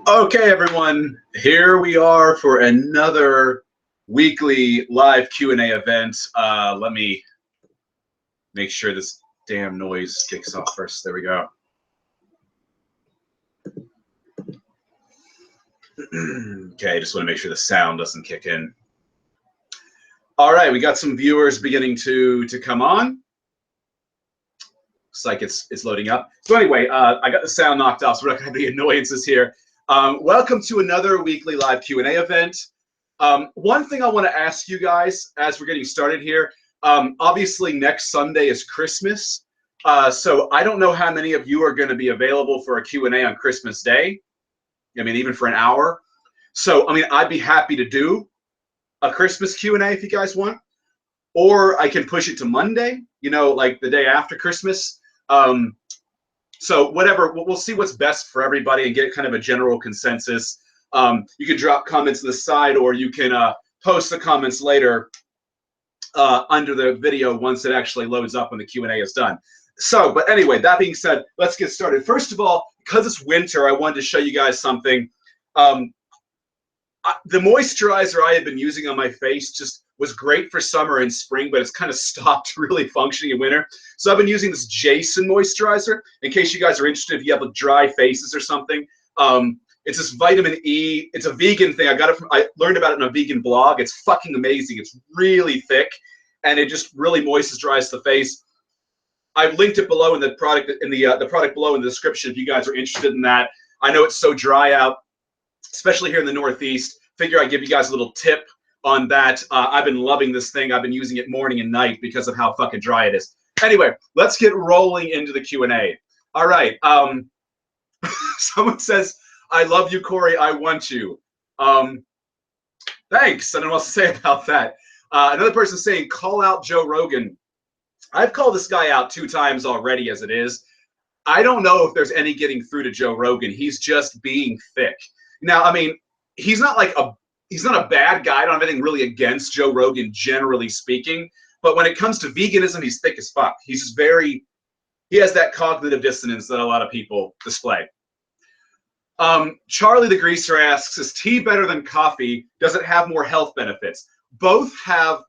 Okay, everyone, here we are for another weekly live Q&A event. Let me make sure this damn noise kicks off first. There we go. Okay, just want to make sure the sound doesn't kick in. All right, we got some viewers beginning to come on. Looks like it's loading up. So anyway, I got the sound knocked off, so we're not going to have any annoyances here. Welcome to another weekly live Q&A event. One thing I want to ask you guys as we're getting started here, obviously next Sunday is Christmas, so I don't know how many of you are going to be available for a Q&A on Christmas Day. I mean, even for an hour. So, I mean, I'd be happy to do a Christmas Q&A if you guys want, or I can push it to Monday, you know, like the day after Christmas. So whatever, we'll see what's best for everybody and get kind of a general consensus. You can drop comments on the side, or you can post the comments later under the video once it actually loads up when the Q&A is done. So, but anyway, that being said, let's get started. First of all, because it's winter, I wanted to show you guys something. The moisturizer I had been using on my face just was great for summer and spring, but it's kind of stopped really functioning in winter. So I've been using this Jason moisturizer. In case you guys are interested, if you have like dry faces or something, it's this vitamin E. It's a vegan thing. I learned about it in a vegan blog. It's fucking amazing. It's really thick, and it just really moisturizes the face. I've linked it below in the product the product below in the description if you guys are interested in that. I know it's so dry out, especially here in the Northeast. Figure I'd give you guys a little tip on that. I've been loving this thing. I've been using it morning and night because of how fucking dry it is. Anyway, let's get rolling into the Q&A. All right. Someone says, I love you, Cory. I want you. Thanks. I don't know what to say about that. Another person saying, call out Joe Rogan. I've called this guy out 2 times already as it is. I don't know if there's any getting through to Joe Rogan. He's just being thick. Now, I mean, he's not a bad guy. I don't have anything really against Joe Rogan, generally speaking. But when it comes to veganism, he's thick as fuck. He's just he has that cognitive dissonance that a lot of people display. Charlie the Greaser asks, is tea better than coffee? Does it have more health benefits? Both have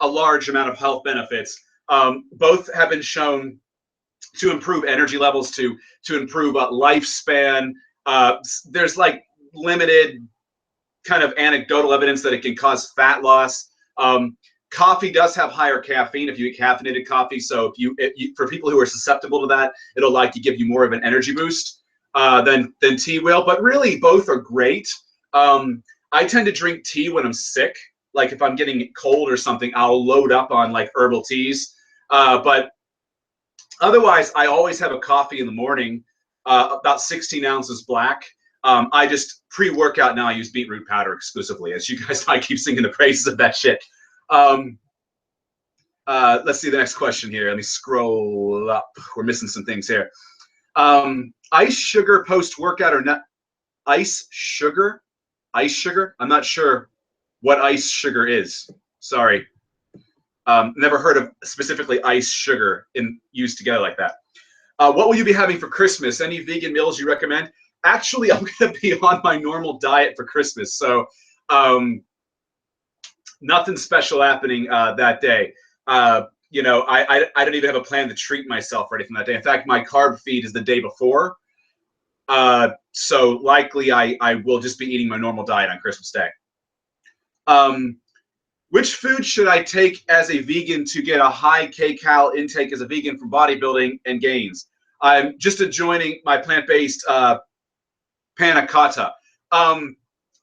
a large amount of health benefits. Both have been shown to improve energy levels, to improve lifespan. There's like limited kind of anecdotal evidence that it can cause fat loss. Coffee does have higher caffeine if you eat caffeinated coffee. So if you for people who are susceptible to that, it'll likely give you more of an energy boost than tea will. But really, both are great. I tend to drink tea when I'm sick. Like if I'm getting cold or something, I'll load up on like herbal teas. But otherwise, I always have a coffee in the morning, about 16 ounces black. I just pre-workout now. I use beetroot powder exclusively. As you guys know, I keep singing the praises of that shit. Let's see the next question here. Let me scroll up. We're missing some things here. Ice sugar post-workout or not? Ice sugar? Ice sugar? I'm not sure what ice sugar is. Sorry. Never heard of specifically ice sugar used together like that. What will you be having for Christmas? Any vegan meals you recommend? Actually, I'm going to be on my normal diet for Christmas, so nothing special happening that day. You know, I don't even have a plan to treat myself or anything that day. In fact, my carb feed is the day before, so likely I will just be eating my normal diet on Christmas Day. Which food should I take as a vegan to get a high kcal intake as a vegan for bodybuilding and gains? I'm just adjoining my plant-based panna cotta.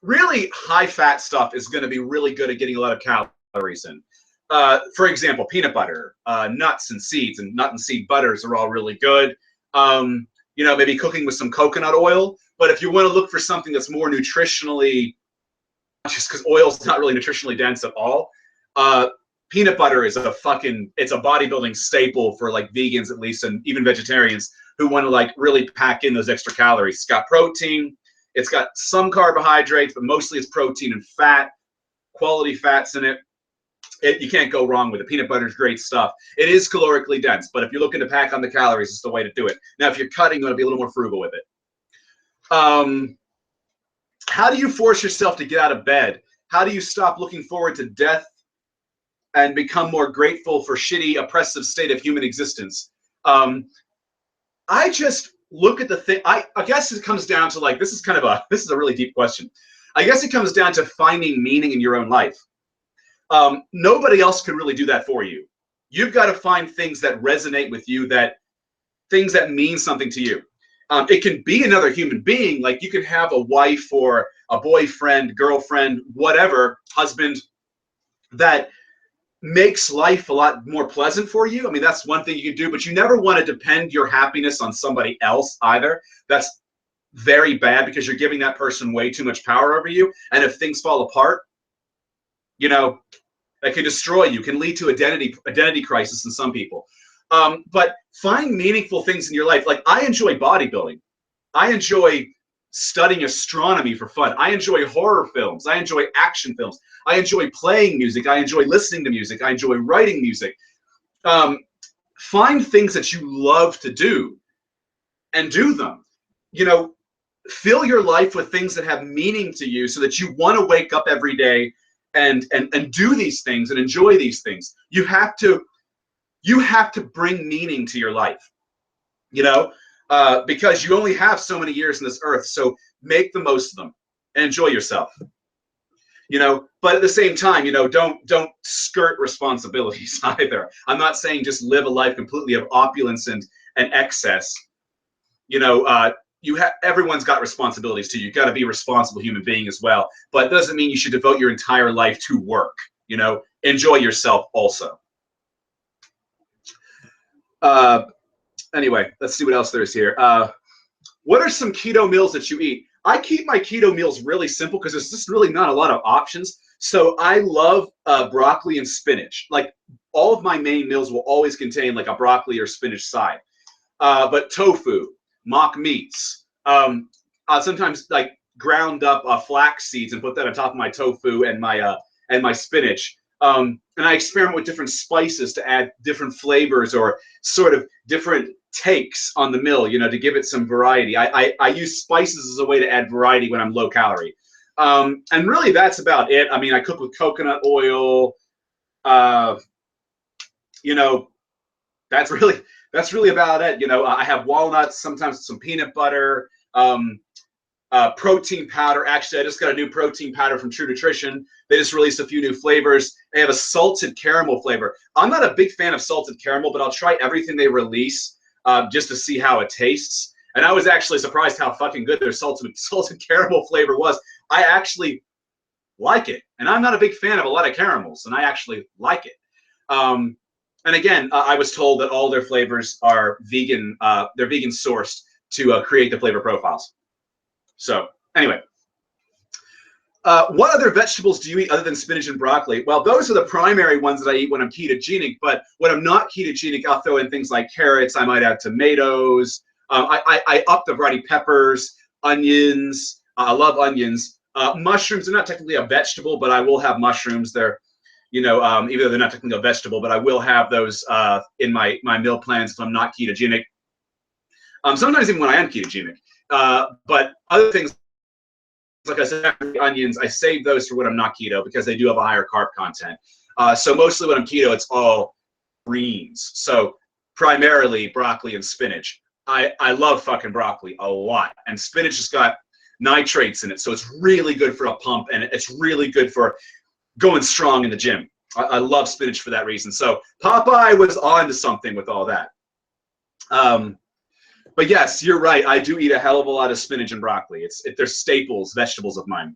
Really high-fat stuff is going to be really good at getting a lot of calories in. For example, peanut butter, nuts and seeds, and nut and seed butters are all really good. You know, maybe cooking with some coconut oil. But if you want to look for something that's more nutritionally, just because oil is not really nutritionally dense at all, peanut butter is it's a bodybuilding staple for like vegans at least, and even vegetarians who want to like really pack in those extra calories. It's got protein, it's got some carbohydrates, but mostly it's protein and fat, quality fats in it. You can't go wrong with it. Peanut butter is great stuff. It is calorically dense, but if you're looking to pack on the calories, it's the way to do it. Now, if you're cutting, you want to be a little more frugal with it. How do you force yourself to get out of bed? How do you stop looking forward to death and become more grateful for shitty, oppressive state of human existence? I just look at the thing. I guess it comes down to, like, this is a really deep question. I guess it comes down to finding meaning in your own life. Nobody else can really do that for you. You've got to find things that resonate with you, things that mean something to you. It can be another human being. Like, you can have a wife or a boyfriend, girlfriend, whatever, husband, that makes life a lot more pleasant for you. I mean, that's one thing you can do, but you never want to depend your happiness on somebody else either. That's very bad, because you're giving that person way too much power over you. And if things fall apart, you know, that can destroy you, can lead to identity crisis in some people. But find meaningful things in your life. Like, I enjoy bodybuilding. I enjoy studying astronomy for fun. I enjoy horror films. I enjoy action films. I enjoy playing music. I enjoy listening to music. I enjoy writing music. Find things that you love to do and do them. You know, fill your life with things that have meaning to you, so that you want to wake up every day and do these things and enjoy these things. You have to bring meaning to your life, you know, because you only have so many years on this earth. So make the most of them and enjoy yourself, you know. But at the same time, you know, don't skirt responsibilities either. I'm not saying just live a life completely of opulence and excess. You know, everyone's got responsibilities too. You've got to be a responsible human being as well. But it doesn't mean you should devote your entire life to work. You know, enjoy yourself also. Anyway, let's see what else there's here. What are some keto meals that you eat? I keep my keto meals really simple, because there's just really not a lot of options. So I love broccoli and spinach. Like, all of my main meals will always contain like a broccoli or spinach side. But tofu, mock meats, sometimes like ground up flax seeds and put that on top of my tofu and my spinach. And I experiment with different spices to add different flavors or sort of different takes on the meal, you know, to give it some variety. I use spices as a way to add variety when I'm low calorie. And really, that's about it. I mean, I cook with coconut oil. You know, that's really about it. You know, I have walnuts, sometimes some peanut butter, protein powder. Actually, I just got a new protein powder from True Nutrition. They just released a few new flavors. They have a salted caramel flavor. I'm not a big fan of salted caramel, but I'll try everything they release just to see how it tastes. And I was actually surprised how fucking good their salted caramel flavor was. I actually like it. And I'm not a big fan of a lot of caramels, and I actually like it. And again, I was told that all their flavors are vegan. They're vegan sourced to create the flavor profiles. So anyway, what other vegetables do you eat other than spinach and broccoli? Well, those are the primary ones that I eat when I'm ketogenic. But when I'm not ketogenic, I'll throw in things like carrots. I might add tomatoes. I up the variety: peppers, onions. I love onions. Mushrooms are not technically a vegetable, but I will have mushrooms. They're, you know, even though they're not technically a vegetable, but I will have those in my meal plans if I'm not ketogenic. Sometimes even when I am ketogenic. But other things, like I said, onions, I save those for when I'm not keto, because they do have a higher carb content. So mostly when I'm keto, it's all greens. So primarily broccoli and spinach. I love fucking broccoli a lot. And spinach has got nitrates in it, so it's really good for a pump, and it's really good for going strong in the gym. I love spinach for that reason. So Popeye was on to something with all that. But yes, you're right. I do eat a hell of a lot of spinach and broccoli. They're staples, vegetables of mine.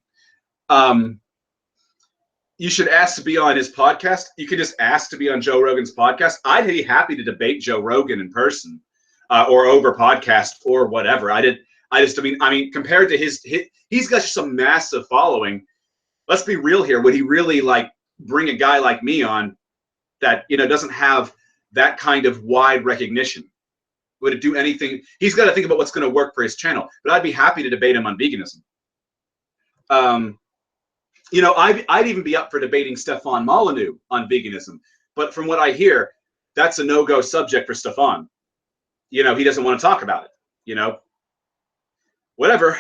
You should ask to be on his podcast. You can just ask to be on Joe Rogan's podcast. I'd be happy to debate Joe Rogan in person or over podcast or whatever. I mean, compared to he's got some massive following. Let's be real here. Would he really like bring a guy like me on that, you know, doesn't have that kind of wide recognition? Would it do anything? He's got to think about what's going to work for his channel. But I'd be happy to debate him on veganism. You know, I'd even be up for debating Stefan Molyneux on veganism. But from what I hear, that's a no-go subject for Stefan. You know, he doesn't want to talk about it. You know, whatever.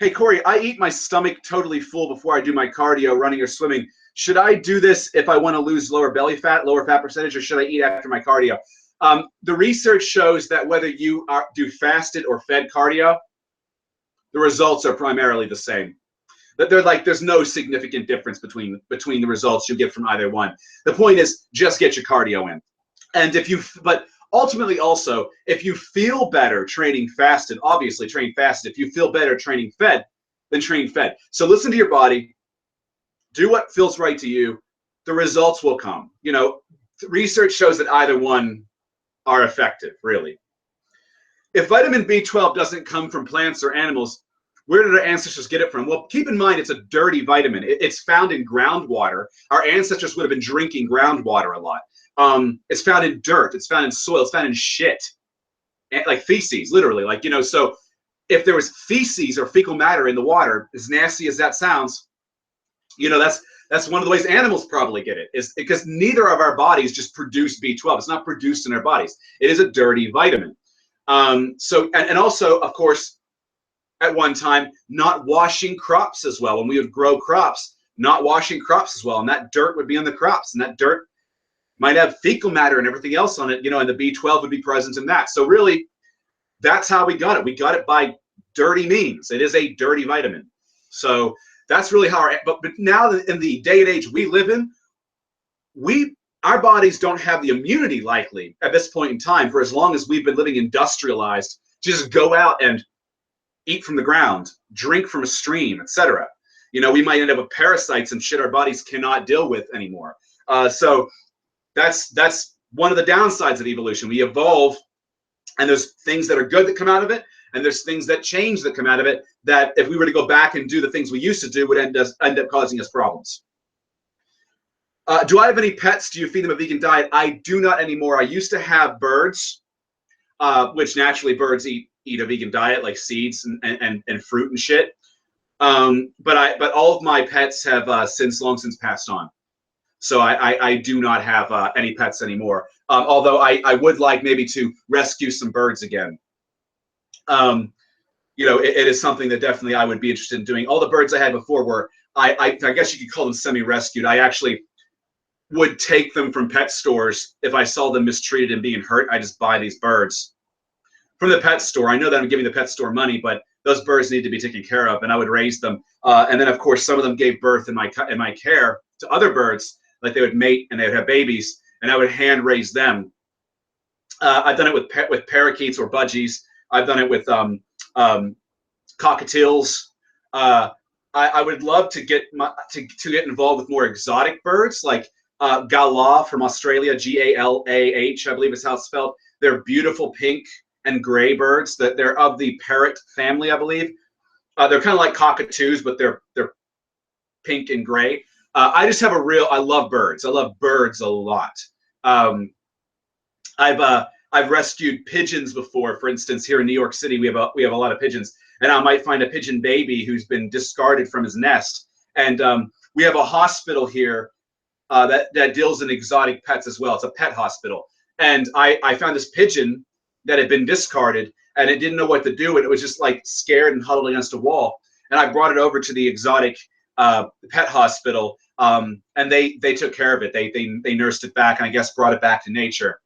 Hey, Cory, I eat my stomach totally full before I do my cardio, running or swimming. Should I do this if I want to lose lower belly fat, lower fat percentage, or should I eat after my cardio? The research shows that whether you do fasted or fed cardio, the results are primarily the same. That there's no significant difference between the results you get from either one. The point is just get your cardio in. And but ultimately also, if you feel better training fasted, obviously train fasted. If you feel better training fed, then train fed. So listen to your body, do what feels right to you. The results will come. You know, research shows that either one are effective, really. If vitamin B12 doesn't come from plants or animals, where did our ancestors get it from? Well, keep in mind, it's a dirty vitamin. It's found in groundwater. Our ancestors would have been drinking groundwater a lot. It's found in dirt. It's found in soil. It's found in shit, like feces, literally. Like, you know, so if there was feces or fecal matter in the water, as nasty as that sounds, you know, that's one of the ways animals probably get it, is because neither of our bodies just produce B12. It's not produced in our bodies. It is a dirty vitamin. And also, of course, at one time, not washing crops as well. When we would grow crops, not washing crops as well, and that dirt would be on the crops, and that dirt might have fecal matter and everything else on it, you know, and the B12 would be present in that. So really, that's how we got it. We got it by dirty means. It is a dirty vitamin. So that's really how but now in the day and age we live in, our bodies don't have the immunity likely at this point in time, for as long as we've been living industrialized, to just go out and eat from the ground, drink from a stream, etc. You know, we might end up with parasites and shit our bodies cannot deal with anymore. So that's one of the downsides of evolution. We evolve, and there's things that are good that come out of it, and there's things that change that come out of it, that if we were to go back and do the things we used to do would end up causing us problems. Do I have any pets? Do you feed them a vegan diet? I do not anymore. I used to have birds, which naturally birds eat a vegan diet, like seeds and fruit and shit. But all of my pets have long since passed on. So I do not have any pets anymore. Although I would like maybe to rescue some birds again. You know, it is something that definitely I would be interested in doing. All the birds I had before were, I guess you could call them semi-rescued. I actually would take them from pet stores if I saw them mistreated and being hurt. I just buy these birds from the pet store. I know that I'm giving the pet store money, but those birds need to be taken care of, and I would raise them. And then, of course, some of them gave birth in my care to other birds, like they would mate and they would have babies, and I would hand raise them. I've done it with parakeets or budgies. I've done it with cockatiels. I would love to get involved with more exotic birds, like Galah from Australia, Galah, I believe is how it's spelled. They're beautiful pink and gray birds. That they're of the Parrot family, I believe. They're kind of like cockatoos, but they're pink and gray. I just have I love birds. I love birds a lot. I've rescued pigeons before. For instance, here in New York City, we have a lot of pigeons, and I might find a pigeon baby who's been discarded from his nest. And we have a hospital here that deals in exotic pets as well. It's a pet hospital, and I found this pigeon that had been discarded, and it didn't know what to do, and it was just like scared and huddled against a wall. And I brought it over to the exotic pet hospital, and they took care of it. They nursed it back, and I guess brought it back to nature.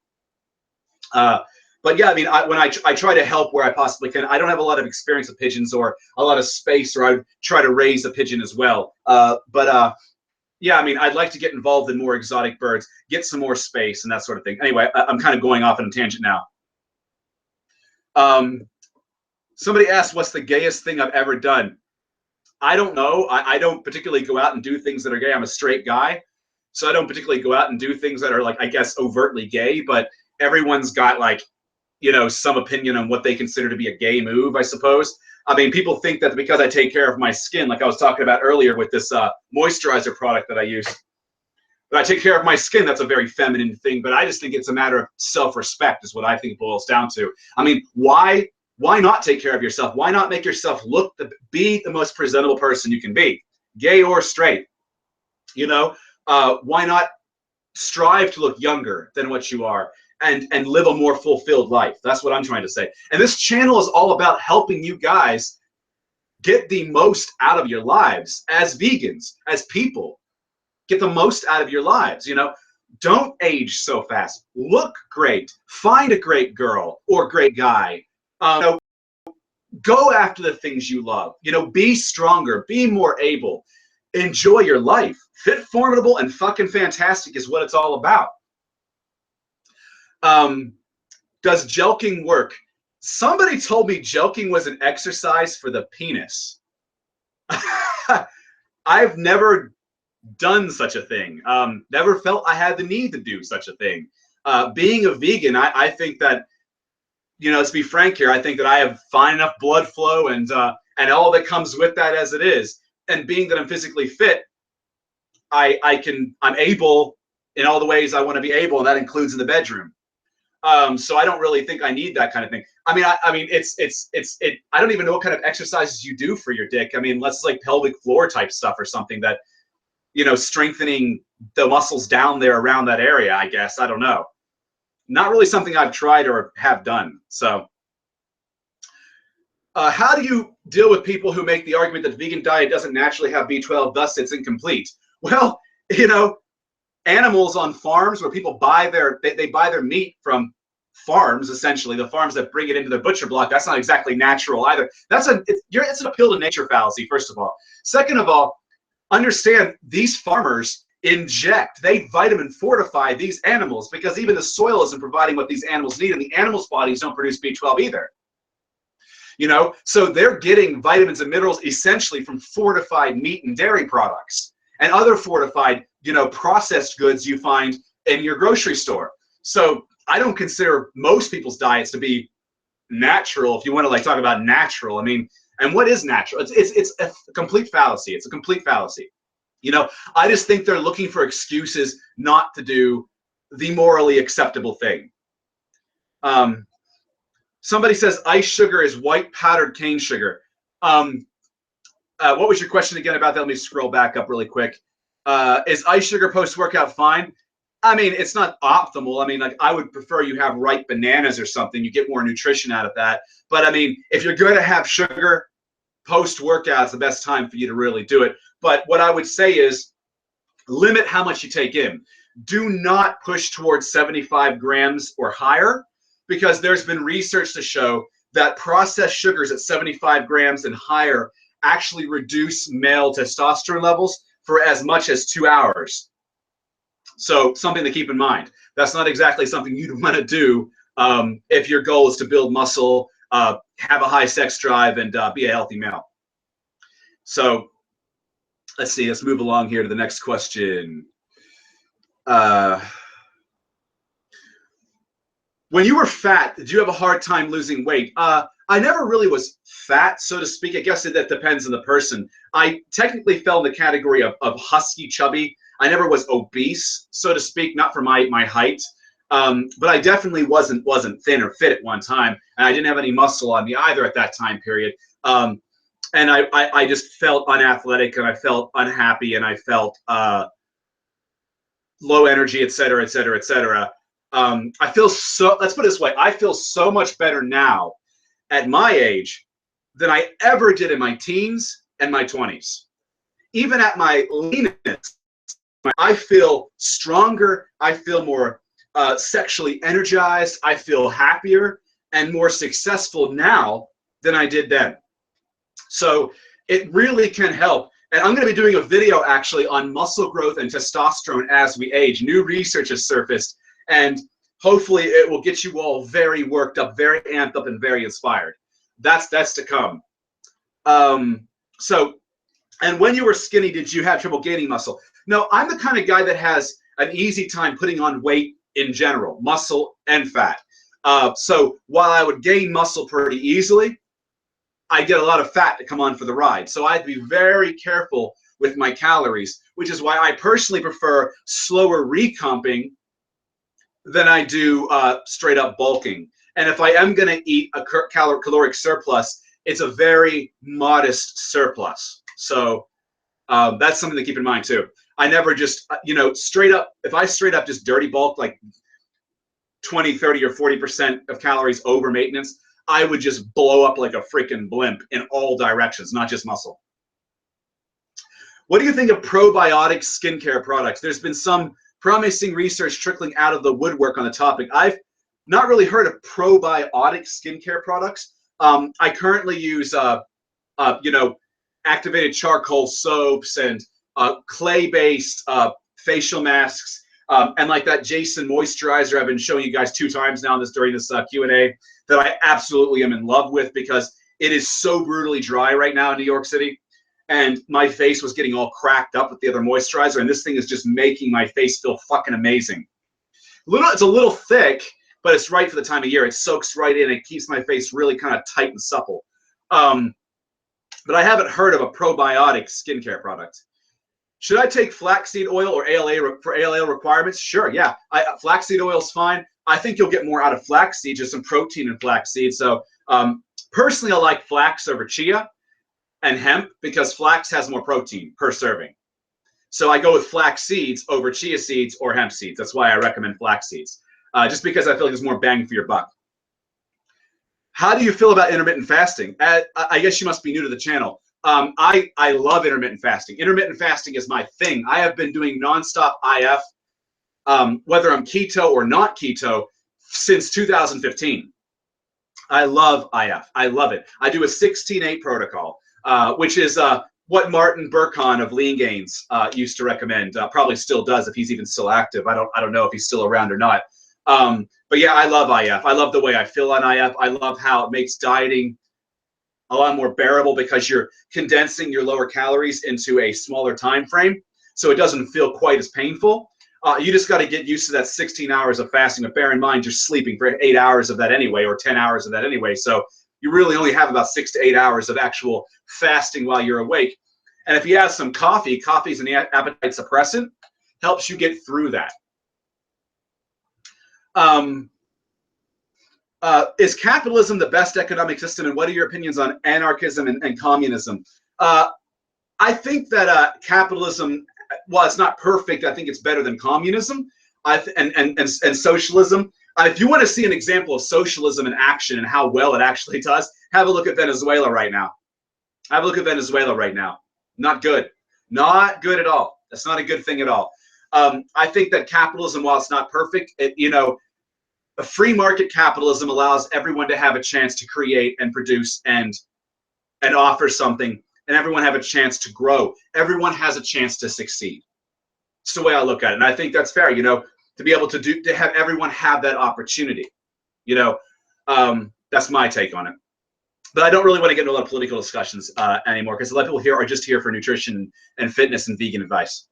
But yeah, I mean, when I try to help where I possibly can. I don't have a lot of experience with pigeons or a lot of space, or I would try to raise a pigeon as well. Yeah, I mean, I'd like to get involved in more exotic birds, get some more space and that sort of thing. Anyway, I'm kind of going off on a tangent now. Somebody asked, what's the gayest thing I've ever done? I don't know. I don't particularly go out and do things that are gay. I'm a straight guy, so I don't particularly go out and do things that are, like, I guess, overtly gay, but everyone's got, like, you know, some opinion on what they consider to be a gay move, I suppose. I mean, people think that because I take care of my skin, like I was talking about earlier with this moisturizer product that I use, but I take care of my skin, that's a very feminine thing. But I just think it's a matter of self-respect is what I think it boils down to. I mean, why not take care of yourself? Why not make yourself be the most presentable person you can be, gay or straight? You know, why not strive to look younger than what you are and live a more fulfilled life? That's what I'm trying to say. And this channel is all about helping you guys get the most out of your lives as vegans, as people. Get the most out of your lives, you know. Don't age so fast. Look great. Find a great girl or great guy. You know, go after the things you love. You know, be stronger. Be more able. Enjoy your life. Fit, formidable, and fucking fantastic is what it's all about. Does jelqing work? Somebody told me jelqing was an exercise for the penis. I've never done such a thing. Never felt I had the need to do such a thing. Being a vegan, I think that, you know, let's be frank here, I think that I have fine enough blood flow and all that comes with that as it is. And being that I'm physically fit, I'm able in all the ways I want to be able, and that includes in the bedroom. So I don't really think I need that kind of thing. I mean, I don't even know what kind of exercises you do for your dick. I mean, let's like pelvic floor type stuff or something that, you know, strengthening the muscles down there around that area, I guess. I don't know. Not really something I've tried or have done. So how do you deal with people who make the argument that the vegan diet doesn't naturally have B12, thus it's incomplete? Well, you know, animals on farms where people buy they buy their meat from farms, essentially the farms that bring it into their butcher block, that's not exactly natural either. It's an appeal to nature fallacy, first of all. Second of all, understand these farmers they vitamin fortify these animals because even the soil isn't providing what these animals need, and the animals' bodies don't produce B12 either. You know, so they're getting vitamins and minerals essentially from fortified meat and dairy products and other fortified, you know, processed goods you find in your grocery store. So I don't consider most people's diets to be natural. If you want to like talk about natural, I mean, and what is natural? It's a complete fallacy. It's a complete fallacy. You know, I just think they're looking for excuses not to do the morally acceptable thing. Somebody says ice sugar is white powdered cane sugar. What was your question again about that? Let me scroll back up really quick. Is ice sugar post-workout fine? I mean, it's not optimal. I mean, like I would prefer you have ripe bananas or something. You get more nutrition out of that. But I mean, if you're going to have sugar, post-workout is the best time for you to really do it. But what I would say is limit how much you take in. Do not push towards 75 grams or higher, because there's been research to show that processed sugars at 75 grams and higher actually reduce male testosterone levels for as much as 2 hours. So something to keep in mind. That's not exactly something you'd want to do if your goal is to build muscle, have a high sex drive, and be a healthy male. So let's see. Let's move along here to the next question. When you were fat, did you have a hard time losing weight? I never really was fat, so to speak. I guess that depends on the person. I technically fell in the category of husky, chubby. I never was obese, so to speak, not for my height. But I definitely wasn't thin or fit at one time, and I didn't have any muscle on me either at that time period. And I just felt unathletic, and I felt unhappy, and I felt low energy, et cetera, et cetera, et cetera. I feel so, let's put it this way, I feel so much better now at my age than I ever did in my teens and my 20s. Even at my leanest, I feel stronger, I feel more sexually energized, I feel happier and more successful now than I did then. So it really can help. And I'm going to be doing a video actually on muscle growth and testosterone as we age. New research has surfaced, and hopefully it will get you all very worked up, very amped up, and very inspired. That's to come. And when you were skinny, did you have trouble gaining muscle? No, I'm the kind of guy that has an easy time putting on weight in general, muscle and fat. So while I would gain muscle pretty easily, I get a lot of fat to come on for the ride. So I have to be very careful with my calories, which is why I personally prefer slower recomping than I do straight up bulking. And if I am going to eat a caloric surplus, it's a very modest surplus. So that's something to keep in mind too. I never just, you know, straight up, if I straight up just dirty bulk, like 20, 30, or 40% of calories over maintenance, I would just blow up like a freaking blimp in all directions, not just muscle. What do you think of probiotic skincare products? There's been some promising research trickling out of the woodwork on the topic. I've not really heard of probiotic skincare products. I currently use, activated charcoal soaps and clay-based facial masks, and like that Jason moisturizer I've been showing you guys 2 times now during this Q&A that I absolutely am in love with, because it is so brutally dry right now in New York City. And my face was getting all cracked up with the other moisturizer, and this thing is just making my face feel fucking amazing. It's a little thick, but it's right for the time of year. It soaks right in. It keeps my face really kind of tight and supple. But I haven't heard of a probiotic skincare product. Should I take flaxseed oil or ALA for ALA requirements? Sure, yeah. Flaxseed oil is fine. I think you'll get more out of flaxseed, just some protein in flaxseed. So personally, I like flax over chia and hemp because flax has more protein per serving. So I go with flax seeds over chia seeds or hemp seeds. That's why I recommend flax seeds, just because I feel like there's more bang for your buck. How do you feel about intermittent fasting? I guess you must be new to the channel. I love intermittent fasting. Intermittent fasting is my thing. I have been doing nonstop IF, whether I'm keto or not keto, since 2015. I love IF. I love it. I do a 16-8 protocol, which is what Martin Burkhan of Lean Gains used to recommend. Probably still does if he's even still active. I don't know if he's still around or not. But yeah, I love IF. I love the way I feel on IF. I love how it makes dieting a lot more bearable because you're condensing your lower calories into a smaller time frame, so it doesn't feel quite as painful. You just got to get used to that 16 hours of fasting. But bear in mind, you're sleeping for 8 hours of that anyway, or 10 hours of that anyway. So you really only have about 6 to 8 hours of actual fasting while you're awake. And if you have some coffee, coffee is an appetite suppressant, helps you get through that. Is capitalism the best economic system, and what are your opinions on anarchism and communism? I think that capitalism, while it's not perfect, I think it's better than communism and socialism. If you want to see an example of socialism in action and how well it actually does, have a look at Venezuela right now. Have a look at Venezuela right now. Not good. Not good at all. That's not a good thing at all. I think that capitalism, while it's not perfect, a free market capitalism allows everyone to have a chance to create and produce and offer something, and everyone have a chance to grow. Everyone has a chance to succeed. It's the way I look at it, and I think that's fair. To be able to have everyone have that opportunity. That's my take on it. But I don't really want to get into a lot of political discussions anymore, because a lot of people here are just here for nutrition and fitness and vegan advice.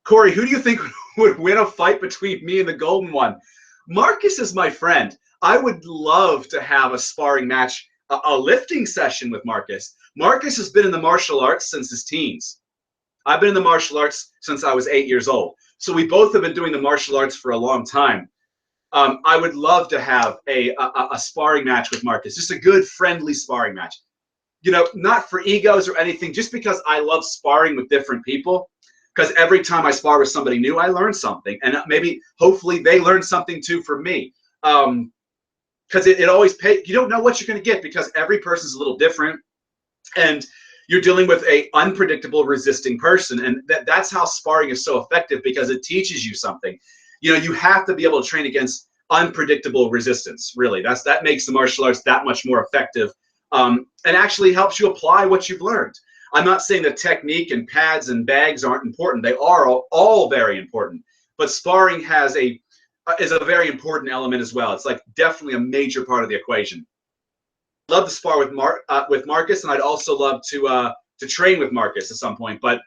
Cory, who do you think would win a fight between me and the golden one? Marcus is my friend. I would love to have a sparring match, a lifting session with Marcus. Marcus has been in the martial arts since his teens. I've been in the martial arts since I was 8 years old. So we both have been doing the martial arts for a long time. I would love to have a sparring match with Marcus, just a good friendly sparring match. Not for egos or anything, just because I love sparring with different people. Because every time I spar with somebody new, I learn something, and maybe, hopefully, they learn something too from me. Because it always pays. You don't know what you're going to get because every person's a little different, and you're dealing with a unpredictable, resisting person, and that's how sparring is so effective, because it teaches you something. You have to be able to train against unpredictable resistance. Really, that makes the martial arts that much more effective, and actually helps you apply what you've learned. I'm not saying that technique and pads and bags aren't important. They are all very important. But sparring is a very important element as well. It's like definitely a major part of the equation. I'd love to spar with Marcus, and I'd also love to train with Marcus at some point. But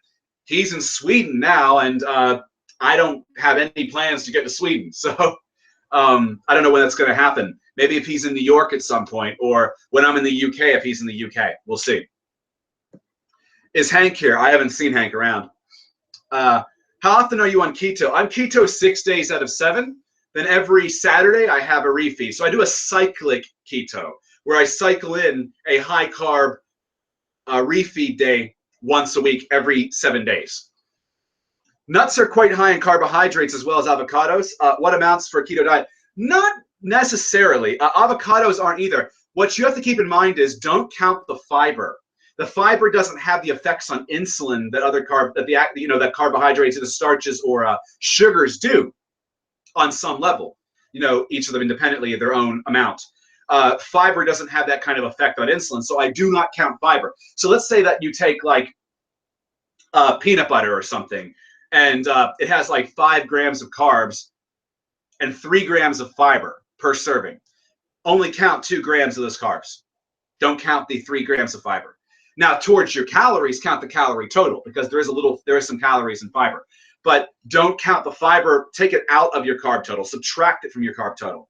he's in Sweden now, and I don't have any plans to get to Sweden. So I don't know when that's going to happen. Maybe if he's in New York at some point, or when I'm in the UK, if he's in the UK. We'll see. Is Hank here? I haven't seen Hank around. How often are you on keto? I'm keto 6 days out of 7. Then every Saturday I have a refeed. So I do a cyclic keto, where I cycle in a high carb refeed day once a week, every 7 days. Nuts are quite high in carbohydrates as well as avocados. What amounts for a keto diet? Not necessarily. Avocados aren't either. What you have to keep in mind is don't count the fiber. The fiber doesn't have the effects on insulin that other that carbohydrates and the starches or sugars do on some level. Each of them independently their own amount. Fiber doesn't have that kind of effect on insulin, so I do not count fiber. So let's say that you take like peanut butter or something, and it has like 5 grams of carbs and 3 grams of fiber per serving. Only count 2 grams of those carbs. Don't count the 3 grams of fiber. Now, towards your calories, count the calorie total, because there is some calories in fiber. But don't count the fiber. Take it out of your carb total. Subtract it from your carb total.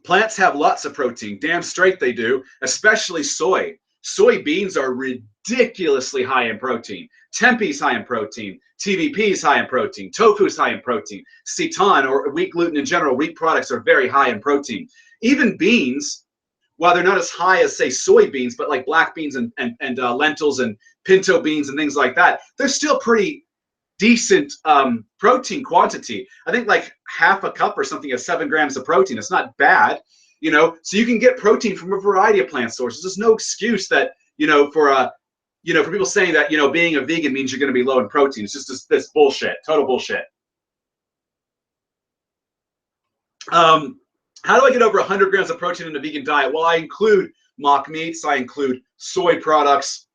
Plants have lots of protein. Damn straight they do, especially soy. Soybeans are ridiculously high in protein. Tempeh's high in protein. TVP's high in protein. Tofu's high in protein. Seitan, or wheat gluten in general, wheat products are very high in protein. Even beans, while they're not as high as, say, soybeans, but like black beans and lentils and pinto beans and things like that, they're still pretty decent protein quantity. I think like half a cup or something is 7 grams of protein. It's not bad, so you can get protein from a variety of plant sources. There's no excuse that, for people saying that, being a vegan means you're going to be low in protein. It's just this bullshit, total bullshit. How do I get over 100 grams of protein in a vegan diet? Well, I include mock meats. I include soy products.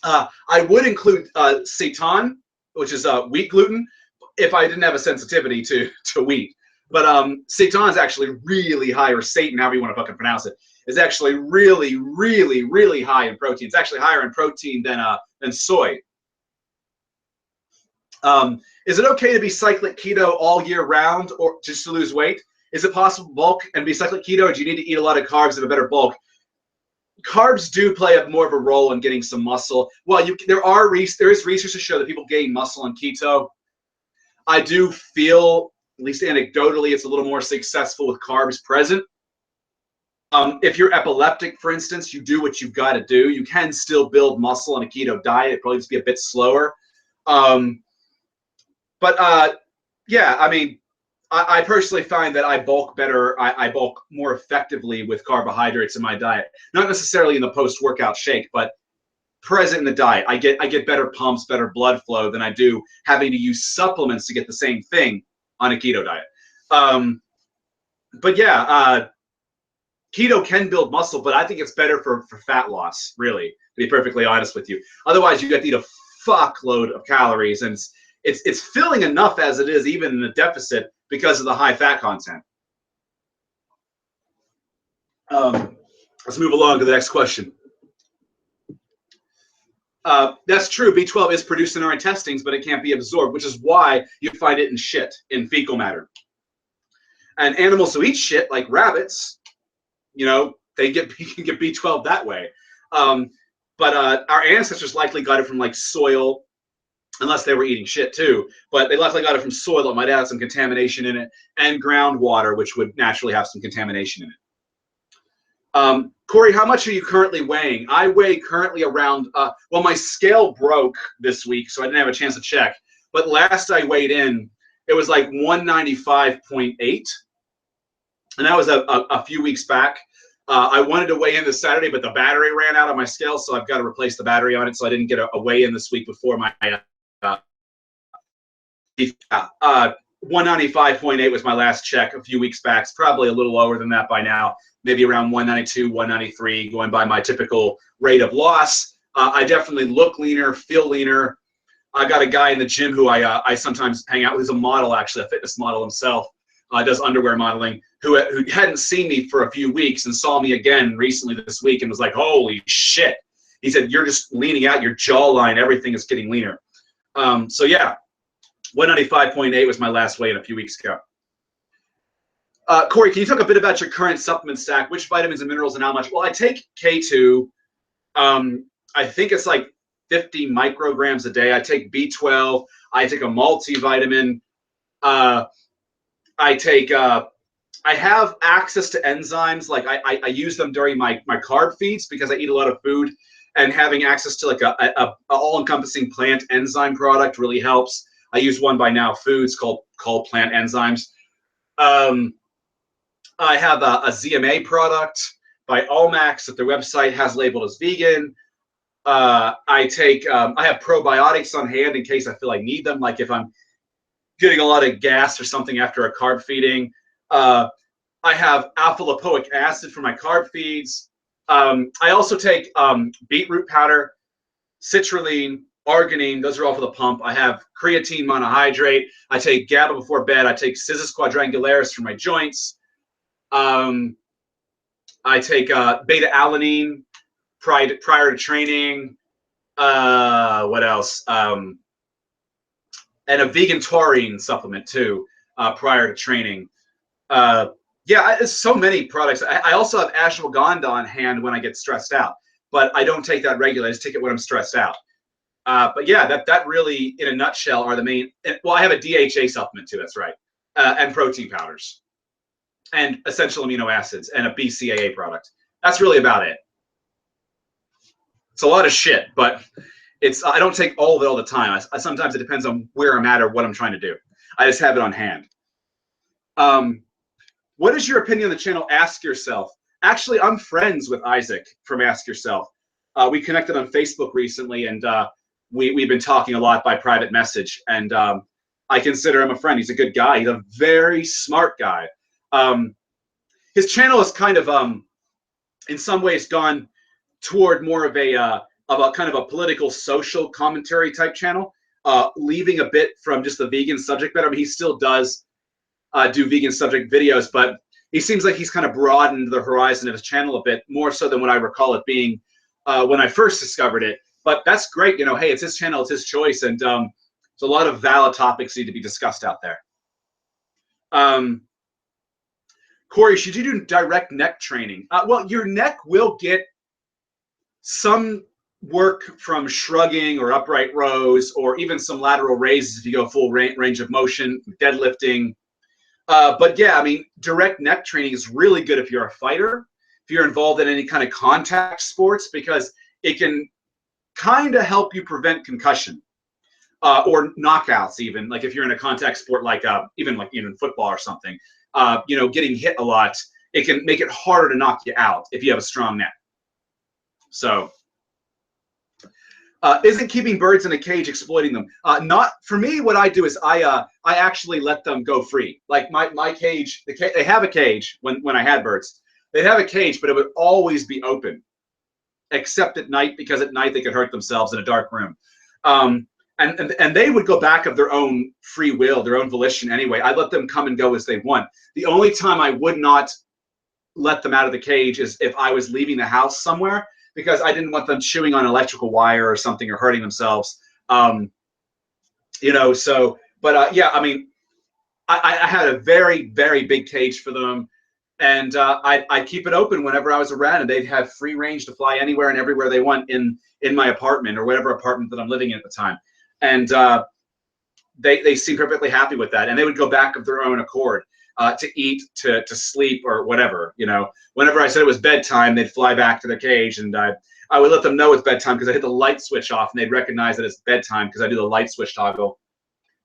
I would include seitan, which is wheat gluten, if I didn't have a sensitivity to wheat. But seitan is actually really high, or Satan, however you want to fucking pronounce it, is actually really, really, really high in protein. It's actually higher in protein than soy. Is it okay to be cyclic keto all year round, or just to lose weight? Is it possible to bulk and be cyclic keto, or do you need to eat a lot of carbs to have a better bulk? Carbs do play more of a role in getting some muscle. Well, there is research to show that people gain muscle on keto. I do feel, at least anecdotally, it's a little more successful with carbs present. If you're epileptic, for instance, you do what you've got to do. You can still build muscle on a keto diet. It probably just be a bit slower. Yeah, I mean, I personally find that I bulk better. I bulk more effectively with carbohydrates in my diet. Not necessarily in the post-workout shake, but present in the diet. I get better pumps, better blood flow than I do having to use supplements to get the same thing on a keto diet. But yeah, keto can build muscle, but I think it's better for fat loss, really, to be perfectly honest with you. Otherwise, you got to eat a fuckload of calories, and it's filling enough as it is, even in a deficit, because of the high fat content. Let's move along to the next question. That's true. B12 is produced in our intestines, but it can't be absorbed, which is why you find it in shit, in fecal matter. And animals who eat shit, like rabbits, they can get B12 that way. But our ancestors likely got it from like soil, unless they were eating shit too. But they likely got it from soil that might have some contamination in it, and groundwater, which would naturally have some contamination in it. Cory, how much are you currently weighing? I weigh currently around, well, my scale broke this week, so I didn't have a chance to check. But last I weighed in, it was like 195.8. And that was a few weeks back. I wanted to weigh in this Saturday, but the battery ran out on my scale, so I've got to replace the battery on it. So I didn't get a weigh-in this week before my 195.8 was my last check a few weeks back. It's probably a little lower than that by now, maybe around 192, 193, going by my typical rate of loss. I definitely look leaner, feel leaner. I got a guy in the gym who I sometimes hang out with. He's a model, actually, a fitness model himself. Does underwear modeling, who hadn't seen me for a few weeks and saw me again recently this week and was like, holy shit. He said, you're just leaning out, your jawline, everything is getting leaner. So yeah, 195.8 was my last weigh-in a few weeks ago. Cory, can you talk a bit about your current supplement stack? Which vitamins and minerals and how much? Well, I take K2. I think it's like 50 micrograms a day. I take B12. I take a multivitamin. I have access to enzymes. Like I use them during my carb feeds because I eat a lot of food, and having access to like a all-encompassing plant enzyme product really helps. I use one by Now Foods called Plant Enzymes. I have a ZMA product by Allmax that their website has labeled as vegan. I have probiotics on hand in case I feel I need them, like if I'm getting a lot of gas or something after a carb feeding. I have alpha lipoic acid for my carb feeds. I also take beetroot powder, citrulline, arginine. Those are all for the pump. I have creatine monohydrate. I take GABA before bed. I take Cissus quadrangularis for my joints. I take beta alanine prior to training. What else? And a vegan taurine supplement too prior to training. Yeah, it's so many products. I also have ashwagandha on hand when I get stressed out, but I don't take that regularly. I just take it when I'm stressed out. But yeah, that really, in a nutshell, are the main. Well, I have a DHA supplement too. That's right, and protein powders, and essential amino acids, and a BCAA product. That's really about it. It's a lot of shit, but I don't take all of it all the time. Sometimes it depends on where I'm at or what I'm trying to do. I just have it on hand. What is your opinion on the channel Ask Yourself? Actually, I'm friends with Isaac from Ask Yourself. We connected on Facebook recently, and we've been talking a lot by private message. And I consider him a friend. He's a good guy. He's a very smart guy. His channel is kind of, in some ways, gone toward more of a kind of a political, social commentary type channel, leaving a bit from just the vegan subject matter. I mean, he still does do vegan subject videos, but he seems like he's kind of broadened the horizon of his channel a bit more so than what I recall it being when I first discovered it. But that's great, you know. Hey, it's his channel, it's his choice, and there's a lot of valid topics need to be discussed out there. Cory, should you do direct neck training? Well, your neck will get some work from shrugging or upright rows, or even some lateral raises if you go full range of motion, deadlifting. But yeah, I mean, direct neck training is really good if you're a fighter, if you're involved in any kind of contact sports, because it can kind of help you prevent concussion or knockouts, even like if you're in a contact sport, like even football or something. You know, getting hit a lot, it can make it harder to knock you out if you have a strong neck. So, isn't keeping birds in a cage exploiting them? Not for me. What I do is I actually let them go free. Like my cage, they have a cage when I had birds. They'd have a cage, but it would always be open, except at night, because at night they could hurt themselves in a dark room. And they would go back of their own free will, their own volition anyway. I let them come and go as they want. The only time I would not let them out of the cage is if I was leaving the house somewhere, because I didn't want them chewing on electrical wire or something or hurting themselves. You know, so, but yeah, I mean, I had a very, very big cage for them. And I'd keep it open whenever I was around, and they'd have free range to fly anywhere and everywhere they want in my apartment or whatever apartment that I'm living in at the time. And they seemed perfectly happy with that. And they would go back of their own accord to eat, to sleep, or whatever. You know, whenever I said it was bedtime, they'd fly back to the cage, and I would let them know it's bedtime because I hit the light switch off, and they'd recognize that it's bedtime because I do the light switch toggle.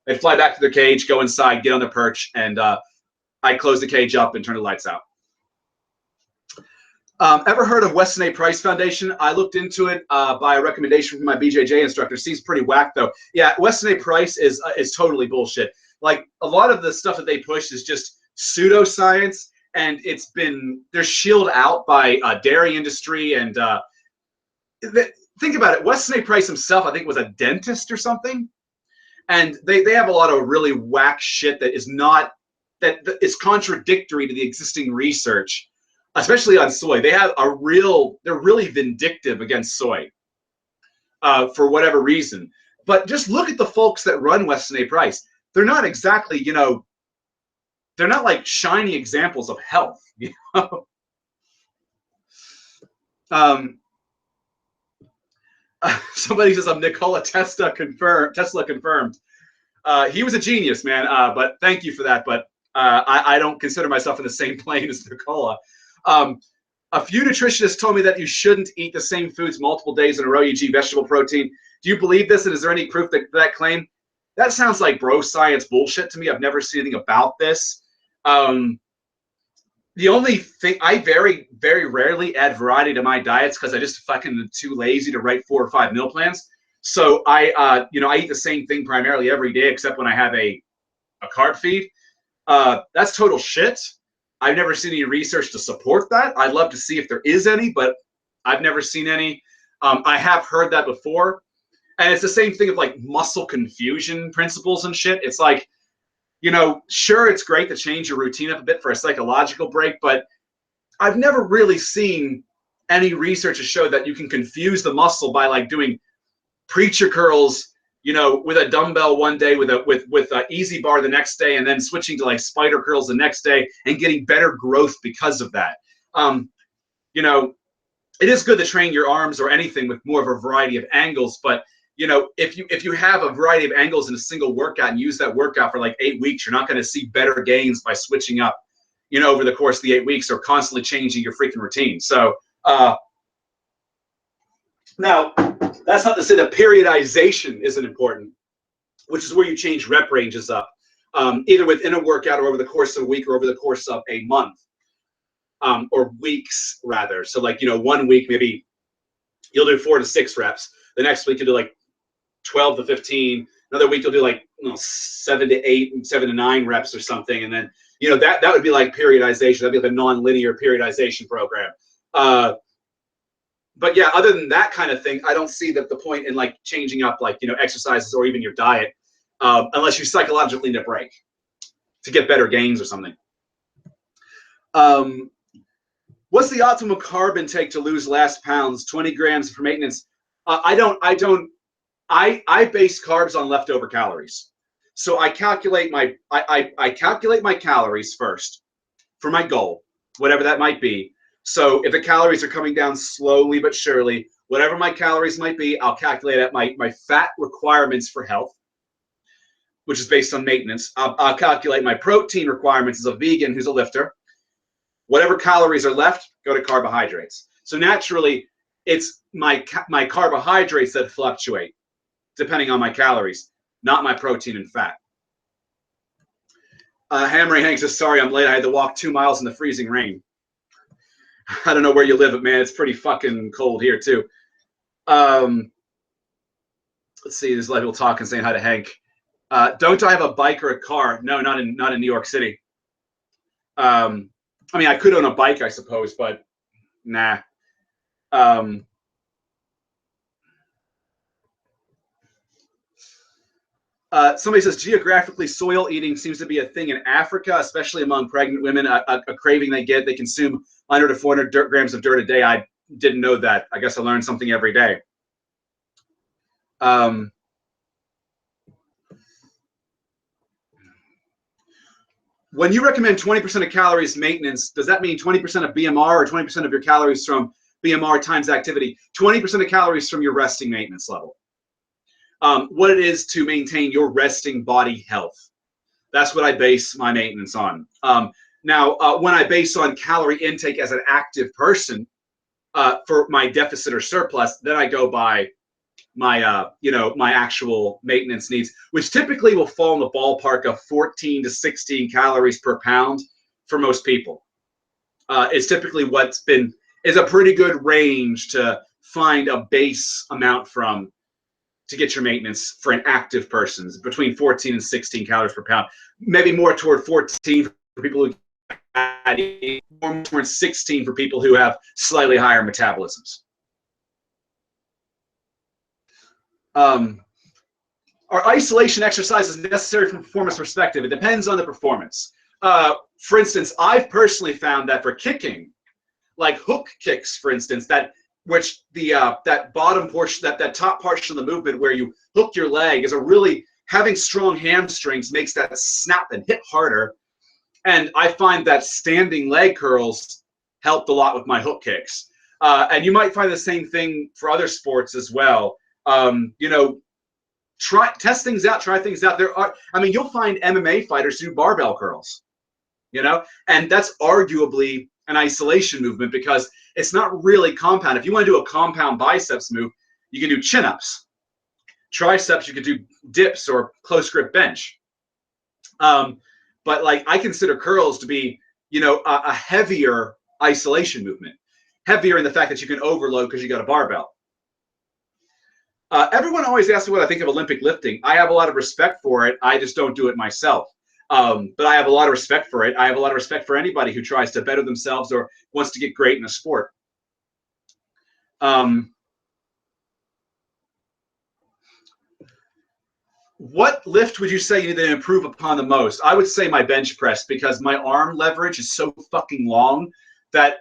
They'd fly back to their cage, go inside, get on the perch, and I'd close the cage up and turn the lights out. Ever heard of Weston A. Price Foundation? I looked into it by a recommendation from my BJJ instructor. Seems pretty whack though. Yeah, Weston A. Price is totally bullshit. Like a lot of the stuff that they push is just pseudoscience, and they're shielded out by dairy industry. And think about it. Weston A. Price himself, I think, was a dentist or something, and they have a lot of really whack shit that is contradictory to the existing research. Especially on soy. They're really vindictive against soy for whatever reason. But just look at the folks that run Weston A. Price. They're not exactly, you know, they're not like shiny examples of health. You know? Somebody says I'm Nikola Tesla confirmed. He was a genius, man. But thank you for that. But I don't consider myself in the same plane as Nikola. A few nutritionists told me that you shouldn't eat the same foods multiple days in a row, e.g. vegetable protein. Do you believe this, and is there any proof that claim? that sounds like bro science bullshit to me. I've never seen anything about this. The only thing, I very, very rarely add variety to my diets because I just fucking am too lazy to write 4 or 5 meal plans. So I eat the same thing primarily every day, except when I have a carb feed. That's total shit. I've never seen any research to support that. I'd love to see if there is any, but I've never seen any. I have heard that before. And it's the same thing of like muscle confusion principles and shit. It's like, sure, it's great to change your routine up a bit for a psychological break, but I've never really seen any research to show that you can confuse the muscle by like doing preacher curls, with a dumbbell one day, with a easy bar the next day, and then switching to like spider curls the next day and getting better growth because of that. It is good to train your arms or anything with more of a variety of angles, but if you have a variety of angles in a single workout and use that workout for like 8 weeks, you're not going to see better gains by switching up, over the course of the 8 weeks or constantly changing your freaking routine. So now, that's not to say that periodization isn't important, which is where you change rep ranges up, either within a workout or over the course of a week or over the course of a month, or weeks rather. So like, 1 week, maybe you'll do 4 to 6 reps. The next week you'll do like 12 to 15. Another week you'll do like 7 to 8 and 7 to 9 reps or something. And then, that would be like periodization. That'd be like a non-linear periodization program. But yeah, other than that kind of thing, I don't see the point in like changing up like, exercises or even your diet, unless you psychologically need a break to get better gains or something. What's the optimal carb intake to lose less pounds? 20 grams for maintenance. I base carbs on leftover calories. So I calculate my calories first for my goal, whatever that might be. So if the calories are coming down slowly but surely, whatever my calories might be, I'll calculate at my fat requirements for health, which is based on maintenance. I'll calculate my protein requirements as a vegan who's a lifter. Whatever calories are left, go to carbohydrates. So naturally, it's my carbohydrates that fluctuate depending on my calories, not my protein and fat. Hammering Hank says, sorry, I'm late. I had to walk 2 miles in the freezing rain. I don't know where you live, but man, it's pretty fucking cold here too. Let's see, there's a lot of people talking, saying hi to Hank. Don't I have a bike or a car? No, not in New York City. I mean, I could own a bike, I suppose, but nah. Somebody says geographically, soil eating seems to be a thing in Africa, especially among pregnant women. A craving they get, they consume 100 to 400 grams of dirt a day. I didn't know that. I guess I learned something every day. When you recommend 20% of calories maintenance, does that mean 20% of BMR or 20% of your calories from BMR times activity? 20% of calories from your resting maintenance level. What it is to maintain your resting body health. That's what I base my maintenance on. Now, when I base on calorie intake as an active person for my deficit or surplus, then I go by my my actual maintenance needs, which typically will fall in the ballpark of 14 to 16 calories per pound for most people. It's typically is a pretty good range to find a base amount from to get your maintenance for an active person, between 14 and 16 calories per pound. Maybe more toward 14 for people who more towards 16 for people who have slightly higher metabolisms. Are isolation exercises necessary from a performance perspective? It depends on the performance. For instance, I've personally found that for kicking, like hook kicks, for instance, that bottom portion, that top portion of the movement where you hook your leg is having strong hamstrings makes that snap and hit harder. And I find that standing leg curls helped a lot with my hook kicks. And you might find the same thing for other sports as well. Test things out, try things out. You'll find MMA fighters who do barbell curls, and that's arguably an isolation movement because it's not really compound. If you want to do a compound biceps move, you can do chin-ups. triceps, you could do dips or close grip bench. But like I consider curls to be, you know, a heavier isolation movement, heavier in the fact that you can overload because you got a barbell. Everyone always asks me what I think of Olympic lifting. I have a lot of respect for it. I just don't do it myself. But I have a lot of respect for it. I have a lot of respect for anybody who tries to better themselves or wants to get great in a sport. What lift would you say you need to improve upon the most? I would say my bench press, because my arm leverage is so fucking long that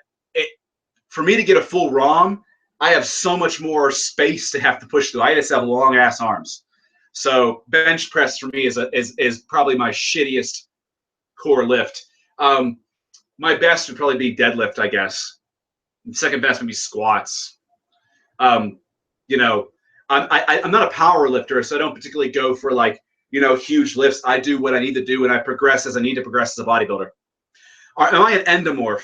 for me to get a full ROM, I have so much more space to have to push through. I just have long ass arms. So bench press for me is probably my shittiest core lift. My best would probably be deadlift, I guess. And second best would be squats. You know, I'm not a power lifter, so I don't particularly go for like, you know, huge lifts. I do what I need to do, and I progress as I need to progress as a bodybuilder. Am I an endomorph?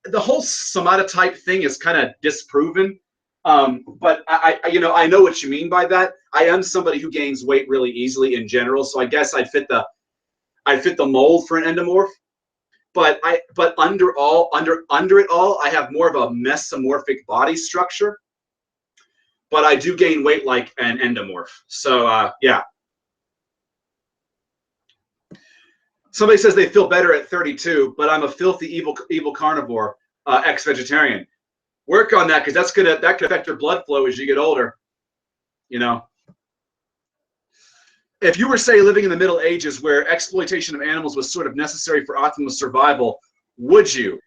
The whole somatotype thing is kind of disproven, but you know, I know what you mean by that. I am somebody who gains weight really easily in general, so I guess I'd fit the mold for an endomorph. But under it all, I have more of a mesomorphic body structure. But I do gain weight like an endomorph. So yeah. Somebody says they feel better at 32, but I'm a filthy evil carnivore, ex-vegetarian. Work on that, because that could affect your blood flow as you get older. You know, if you were, say, living in the Middle Ages where exploitation of animals was sort of necessary for optimal survival, would you?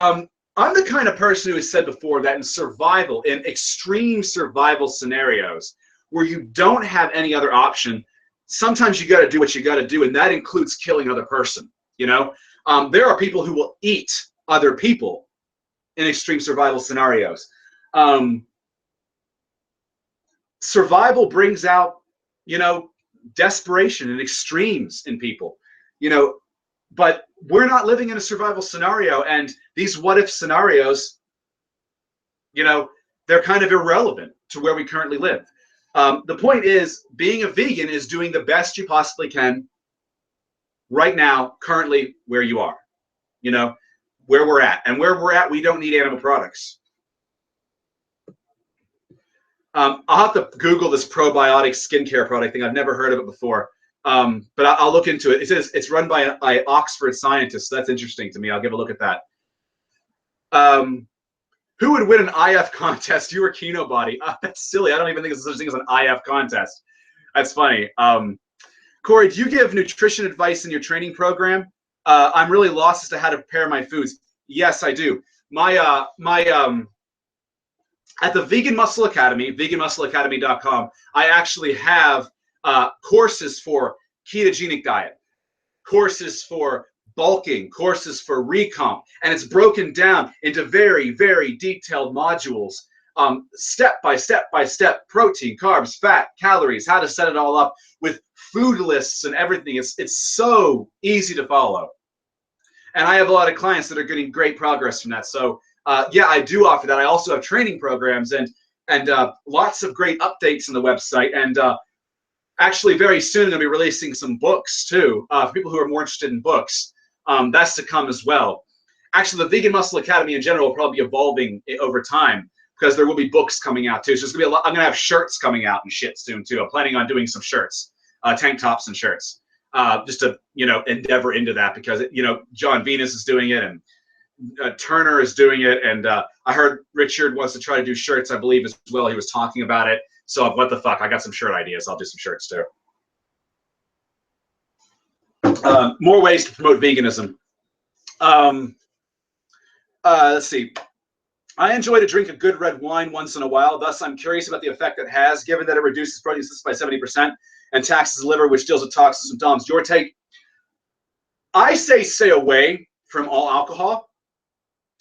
I'm the kind of person who has said before that in survival, in extreme survival scenarios where you don't have any other option, sometimes you got to do what you got to do, and that includes killing another person. You know, there are people who will eat other people in extreme survival scenarios. Survival brings out, you know, desperation and extremes in people. You know, but we're not living in a survival scenario, and these what if scenarios, you know, they're kind of irrelevant to where we currently live. The point is, being a vegan is doing the best you possibly can right now, currently where you are, you know, where we're at. And where we're at, we don't need animal products. I'll have to Google this probiotic skincare product thing. I've never heard of it before, but I'll look into it. It says it's run by Oxford scientists. So that's interesting to me. I'll give a look at that. Who would win an IF contest? You or Kino Body? That's silly. I don't even think there's such thing as an IF contest. That's funny. Cory, do you give nutrition advice in your training program? I'm really lost as to how to prepare my foods. Yes, I do. At the Vegan Muscle Academy, veganmuscleacademy.com, I actually have courses for ketogenic diet, courses for bulking, courses for recomp, and it's broken down into very, very detailed modules, step by step by step, protein, carbs, fat, calories, how to set it all up with food lists and everything. It's so easy to follow. And I have a lot of clients that are getting great progress from that. So yeah, I do offer that. I also have training programs and lots of great updates on the website. And actually very soon I'm going to be releasing some books too, for people who are more interested in books. That's to come as well. Actually, the Vegan Muscle Academy in general will probably be evolving over time, because there will be books coming out too. So there's gonna be a lot. I'm gonna have shirts coming out and shit soon too. I'm planning on doing some shirts, tank tops and shirts, just to, you know, endeavor into that, because you know, John Venus is doing it, and Turner is doing it, and I heard Richard wants to try to do shirts, I believe, as well. He was talking about it. So what the fuck? I got some shirt ideas. I'll do some shirts too. More ways to promote veganism. Let's see. I enjoy to drink a good red wine once in a while. Thus, I'm curious about the effect it has, given that it reduces protein synthesis by 70% and taxes the liver, which deals with toxins and DOMs. Your take? I say stay away from all alcohol.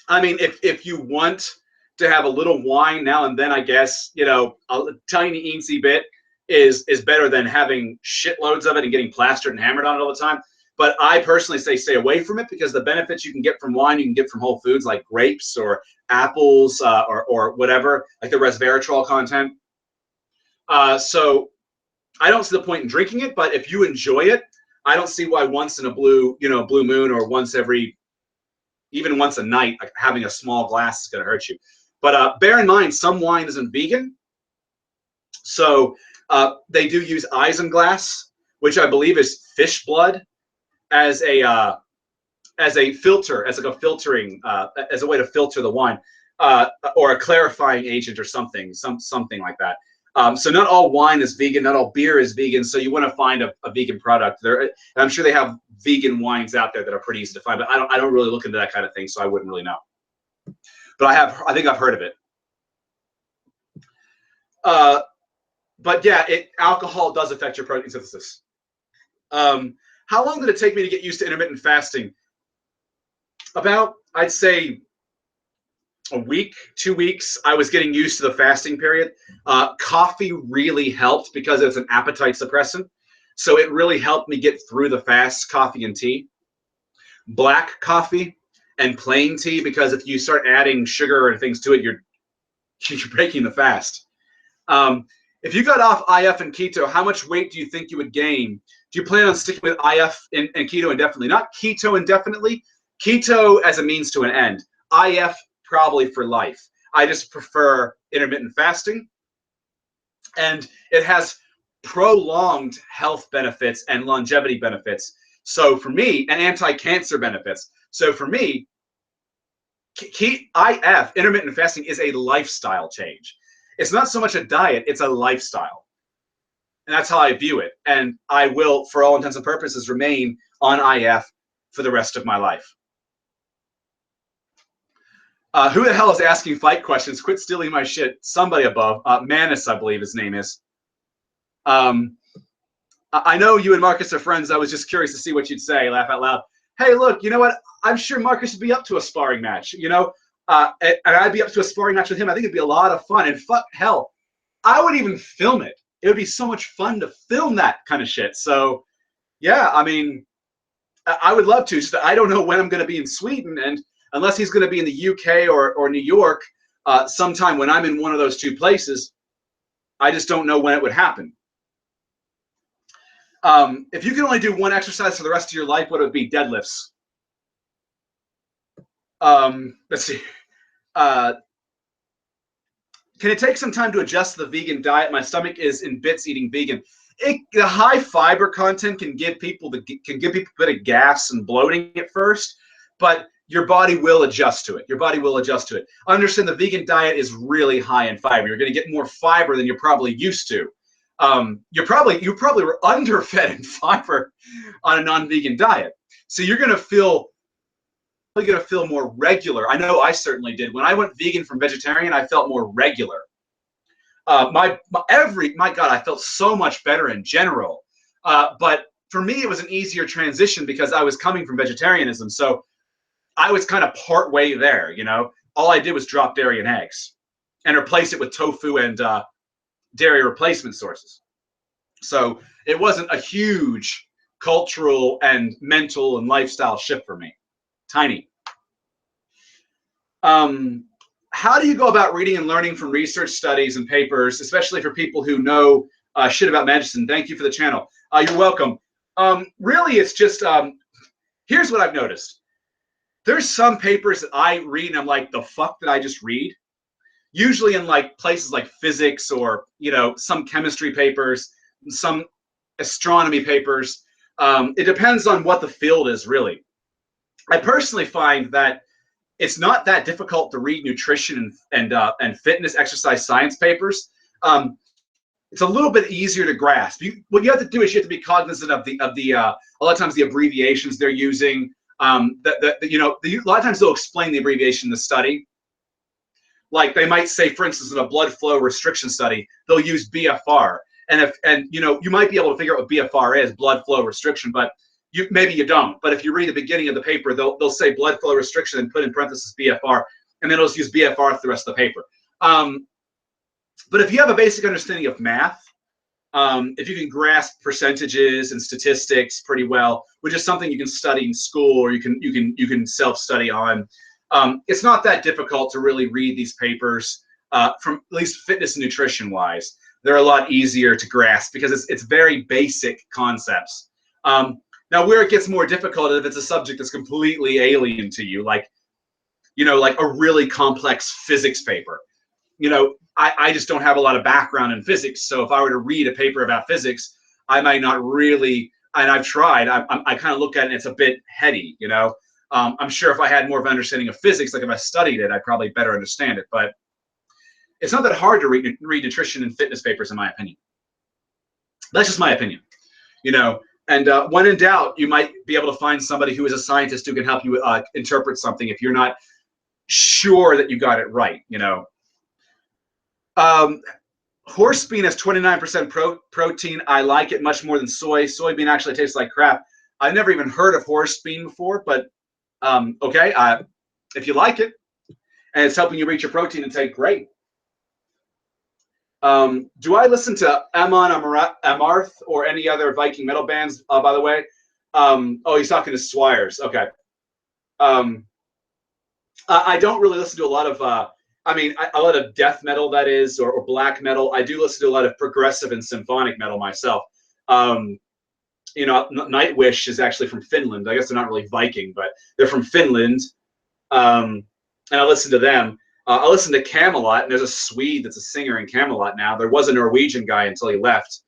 I mean, if you want to have a little wine now and then, I guess, you know, a tiny eensy bit is better than having shitloads of it and getting plastered and hammered on it all the time. But I personally say stay away from it, because the benefits you can get from wine, you can get from whole foods like grapes or apples or whatever, like the resveratrol content. So I don't see the point in drinking it, but if you enjoy it, I don't see why once in a blue moon, or even once a night, like having a small glass is going to hurt you. But bear in mind, some wine isn't vegan. So they do use isinglass, which I believe is fish blood, as a filter, as like a filtering, as a way to filter the wine, or a clarifying agent or something like that. So not all wine is vegan, not all beer is vegan. So you want to find a vegan product there. And I'm sure they have vegan wines out there that are pretty easy to find, but I don't really look into that kind of thing, so I wouldn't really know. But I think I've heard of it. But yeah, alcohol does affect your protein synthesis. How long did it take me to get used to intermittent fasting? About, I'd say, a week, 2 weeks. I was getting used to the fasting period. Coffee really helped because it's an appetite suppressant. So it really helped me get through the fast, coffee and tea. Black coffee and plain tea, because if you start adding sugar and things to it, you're breaking the fast. If you got off IF and keto, how much weight do you think you would gain? Do you plan on sticking with IF and keto indefinitely? Not keto indefinitely. Keto as a means to an end. IF probably for life. I just prefer intermittent fasting. And it has prolonged health benefits and longevity benefits. So for me, and anti-cancer benefits. So for me, IF, intermittent fasting, is a lifestyle change. It's not so much a diet, it's a lifestyle. And that's how I view it. And I will, for all intents and purposes, remain on IF for the rest of my life. Who the hell is asking fight questions? Quit stealing my shit. Somebody above. Manus, I believe his name is. I know you and Marcus are friends. I was just curious to see what you'd say. Laugh out loud. Hey, look, you know what? I'm sure Marcus would be up to a sparring match, you know? And I'd be up to a sparring match with him. I think it'd be a lot of fun. And hell, I would even film it. It would be so much fun to film that kind of shit. So, yeah, I mean, I would love to. Just I don't know when I'm going to be in Sweden, and unless he's going to be in the UK or New York sometime when I'm in one of those two places, I just don't know when it would happen. If you could only do one exercise for the rest of your life, what would it be? Deadlifts. Let's see. Can it take some time to adjust to the vegan diet? My stomach is in bits eating vegan. The high fiber content can give people a bit of gas and bloating at first, but your body will adjust to it. Your body will adjust to it. Understand the vegan diet is really high in fiber. You're going to get more fiber than you're probably used to. You probably were underfed in fiber on a non-vegan diet, so you're going to feel more regular. I know I certainly did. When I went vegan from vegetarian, I felt more regular. My God, I felt so much better in general. But for me, it was an easier transition because I was coming from vegetarianism. So I was kind of part way there, you know. All I did was drop dairy and eggs and replace it with tofu and dairy replacement sources. So it wasn't a huge cultural and mental and lifestyle shift for me. Tiny. How do you go about reading and learning from research studies and papers, especially for people who know shit about medicine? Thank you for the channel. You're welcome. Really, it's just, here's what I've noticed. There's some papers that I read and I'm like, the fuck did I just read? Usually in like places like physics or, you know, some chemistry papers, some astronomy papers. It depends on what the field is, really. I personally find that it's not that difficult to read nutrition and fitness exercise science papers. It's a little bit easier to grasp. What you have to do is you have to be cognizant of a lot of times the abbreviations they're using. A lot of times they'll explain the abbreviation in the study. Like they might say, for instance, in a blood flow restriction study, they'll use BFR. And you might be able to figure out what BFR is, blood flow restriction, but maybe you don't. But if you read the beginning of the paper, they'll say blood flow restriction and put in parentheses BFR, and then it'll just use BFR for the rest of the paper. But if you have a basic understanding of math, if you can grasp percentages and statistics pretty well, which is something you can study in school or you can self-study on, it's not that difficult to really read these papers from at least fitness and nutrition wise. they're a lot easier to grasp because it's very basic concepts. Now, where it gets more difficult is if it's a subject that's completely alien to you, like, you know, like a really complex physics paper. You know, I just don't have a lot of background in physics, so if I were to read a paper about physics, I might not really, and I've tried, I kind of look at it and it's a bit heady, you know. I'm sure if I had more of an understanding of physics, like if I studied it, I'd probably better understand it, but it's not that hard to read nutrition and fitness papers, in my opinion. That's just my opinion, you know. And when in doubt, you might be able to find somebody who is a scientist who can help you interpret something if you're not sure that you got it right, you know. Horse bean has 29% protein. I like it much more than soy. Soybean actually tastes like crap. I've never even heard of horse bean before, but okay, if you like it and it's helping you reach your protein intake, great. Do I listen to Amon Amarth or any other Viking metal bands, by the way? Oh, he's talking to Swires. Okay. I don't really listen to a lot of, a lot of death metal, that is, or black metal. I do listen to a lot of progressive and symphonic metal myself. You know, Nightwish is actually from Finland. I guess they're not really Viking, but they're from Finland. And I listen to them. I listen to Camelot, and there's a Swede that's a singer in Camelot now. There was a Norwegian guy until he left.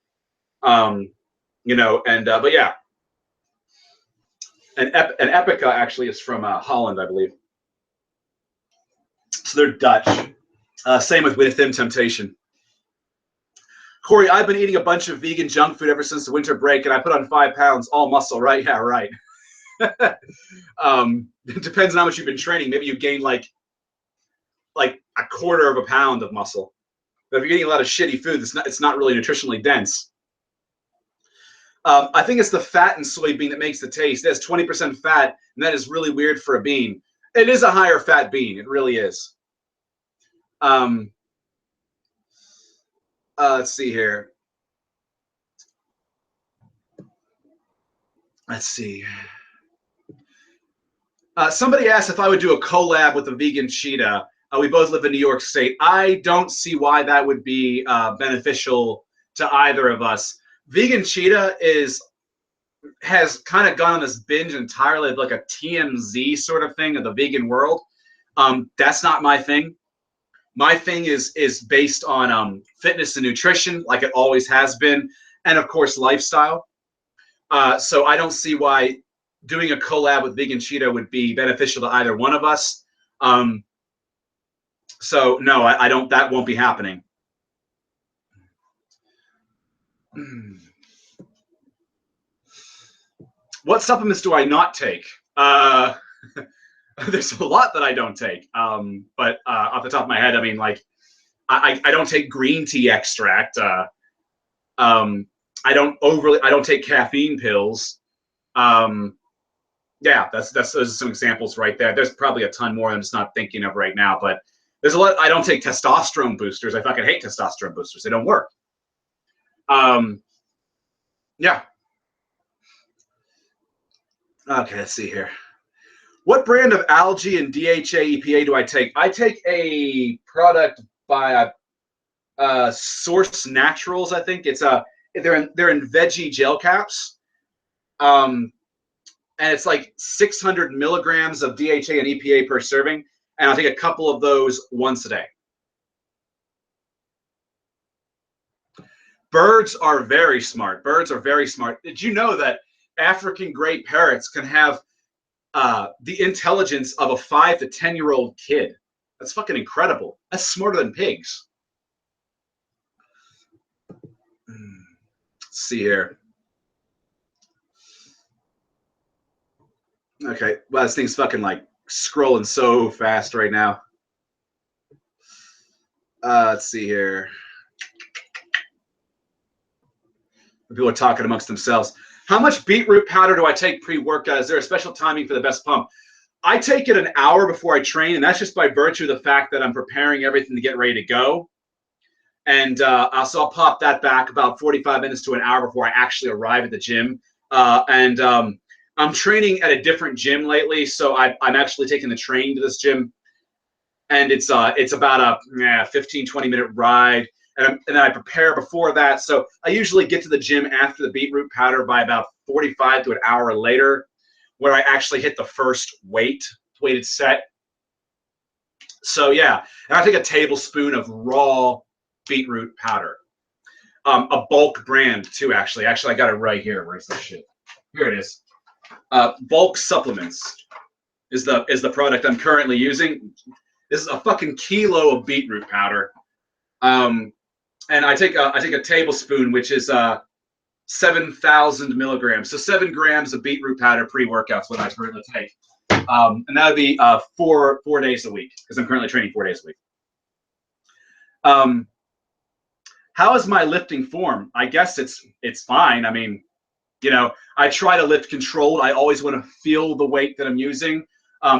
You know, and but yeah. And Epica actually is from Holland, I believe. So they're Dutch. Same with Within Temptation. Cory, I've been eating a bunch of vegan junk food ever since the winter break, and I put on 5 pounds, all muscle, right? Yeah, right. It depends on how much you've been training. Maybe you gain like a quarter of a pound of muscle. But if you're eating a lot of shitty food, it's not really nutritionally dense. I think it's the fat in soybean that makes the taste. It has 20% fat, and that is really weird for a bean. It is a higher fat bean. It really is. Let's see here. Let's see. Somebody asked if I would do a collab with a Vegan Cheetah. We both live in New York State. I don't see why that would be beneficial to either of us. Vegan Cheetah has kind of gone on this binge entirely of like a TMZ sort of thing of the vegan world. That's not my thing. My thing is based on fitness and nutrition, like it always has been, and of course lifestyle. So I don't see why doing a collab with Vegan Cheetah would be beneficial to either one of us. So no, I don't. That won't be happening. What supplements do I not take? There's a lot that I don't take. But off the top of my head, I mean, like, I don't take green tea extract. I don't take caffeine pills. Yeah, those are some examples right there. There's probably a ton more I'm just not thinking of right now, but there's a lot. I don't take testosterone boosters. I fucking hate testosterone boosters. They don't work. Yeah. Okay, let's see here. What brand of algae and DHA EPA do I take? I take a product by Source Naturals. I think it's they're in veggie gel caps, and it's like 600 milligrams of DHA and EPA per serving, and I take a couple of those once a day. Birds are very smart. Birds are very smart. Did you know that African gray parrots can have the intelligence of a 5 to 10-year-old kid? That's fucking incredible. That's smarter than pigs. Let's see here. Okay, well, this thing's fucking like scrolling so fast right now. Let's see here. People are talking amongst themselves. How much beetroot powder do I take pre-workout? Is there a special timing for the best pump? I take it an hour before I train, and that's just by virtue of the fact that I'm preparing everything to get ready to go. And so I'll pop that back about 45 minutes to an hour before I actually arrive at the gym. I'm training at a different gym lately, so I'm actually taking the train to this gym. And it's about a 15, 20-minute ride. and then I prepare before that. So I usually get to the gym after the beetroot powder by about 45 to an hour later, where I actually hit the first weighted set. So yeah, and I take a tablespoon of raw beetroot powder, a bulk brand too. Actually, I got it right here. Where's this shit? Here it is. Bulk Supplements is the product I'm currently using. This is a fucking kilo of beetroot powder, and I take a tablespoon, which is 7,000 milligrams. So 7 grams of beetroot powder pre-workout's what I currently take. And that would be 4 days a week, because I'm currently training 4 days a week. How is my lifting form? I guess it's fine. I mean, you know, I try to lift controlled. I always want to feel the weight that I'm using.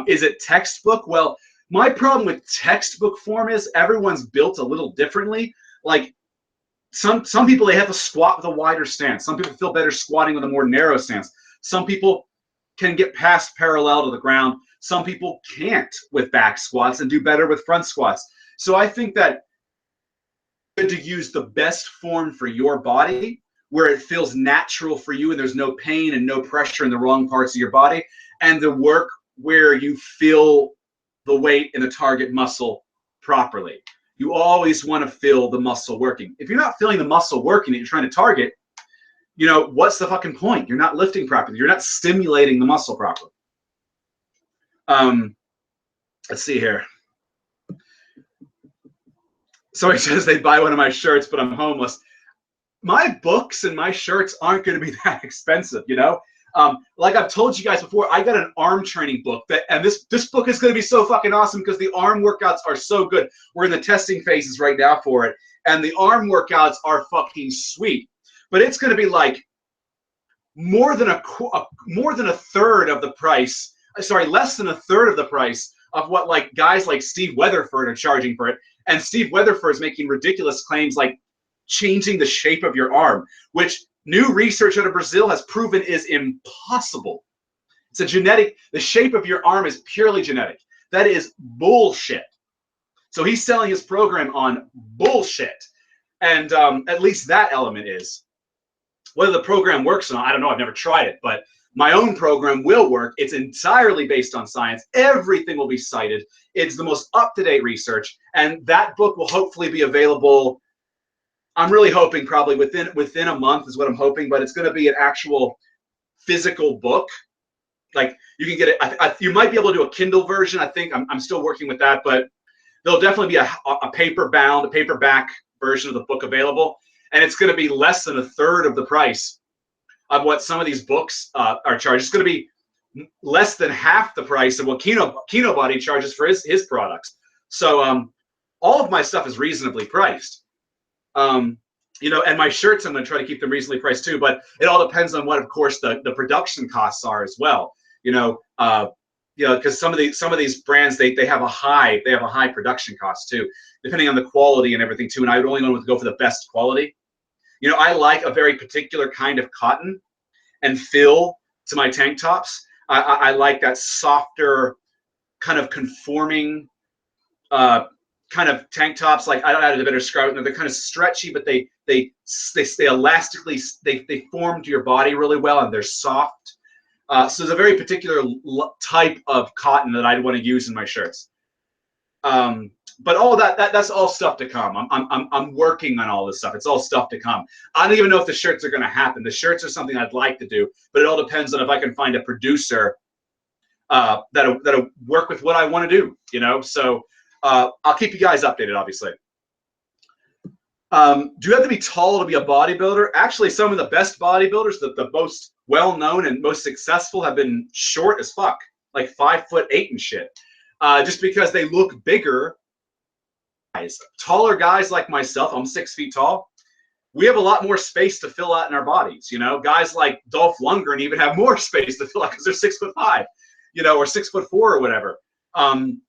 Is it textbook? Well, my problem with textbook form is everyone's built a little differently. Like some people, they have to squat with a wider stance. Some people feel better squatting with a more narrow stance. Some people can get past parallel to the ground. Some people can't with back squats and do better with front squats. So I think that it's good to use the best form for your body, where it feels natural for you and there's no pain and no pressure in the wrong parts of your body, and the work where you feel the weight in the target muscle properly. You always want to feel the muscle working. If you're not feeling the muscle working that you're trying to target, you know, what's the fucking point? You're not lifting properly. You're not stimulating the muscle properly. Let's see here. Somebody says they buy one of my shirts, but I'm homeless. My books and my shirts aren't going to be that expensive, you know? Like I've told you guys before, I got an arm training book, and this book is going to be so fucking awesome because the arm workouts are so good. We're in the testing phases right now for it, and the arm workouts are fucking sweet. But it's going to be like more than a third of the price. Sorry, less than a third of the price of what like guys like Steve Weatherford are charging for it. And Steve Weatherford is making ridiculous claims like changing the shape of your arm, which new research out of Brazil has proven is impossible. It's a genetic, the shape of your arm is purely genetic. That is bullshit. So he's selling his program on bullshit. And at least that element is. Whether the program works or not, I don't know. I've never tried it, but my own program will work. It's entirely based on science. Everything will be cited. It's the most up-to-date research. And that book will hopefully be available. I'm really hoping probably within a month is what I'm hoping, but it's going to be an actual physical book. Like you can get it. You might be able to do a Kindle version. I think I'm still working with that, but there'll definitely be a paperback version of the book available. And it's going to be less than a third of the price of what some of these books are charged. It's going to be less than half the price of what Keto Body charges for his products. So all of my stuff is reasonably priced. You know, and my shirts, I'm going to try to keep them reasonably priced too, but it all depends on what, of course, the production costs are as well. You know, because some of these brands, they have a high production cost too, depending on the quality and everything too. And I would only want to go for the best quality. You know, I like a very particular kind of cotton and fill to my tank tops. I like that softer, kind of conforming, kind of tank tops. Like I don't know how to better describe it. They're kind of stretchy, but they elastically they form to your body really well, and they're soft. So there's a very particular type of cotton that I'd want to use in my shirts. But all of that's all stuff to come. I'm working on all this stuff. It's all stuff to come. I don't even know if the shirts are going to happen. The shirts are something I'd like to do, but it all depends on if I can find a producer that'll work with what I want to do. You know, so I'll keep you guys updated, obviously. Do you have to be tall to be a bodybuilder? Actually, some of the best bodybuilders, the most well-known and most successful, have been short as fuck, like 5'8" and shit. Just because they look bigger. Taller guys like myself, I'm 6 feet tall. We have a lot more space to fill out in our bodies. You know, guys like Dolph Lundgren even have more space to fill out because they're 6'5", you know, or 6'4" or whatever.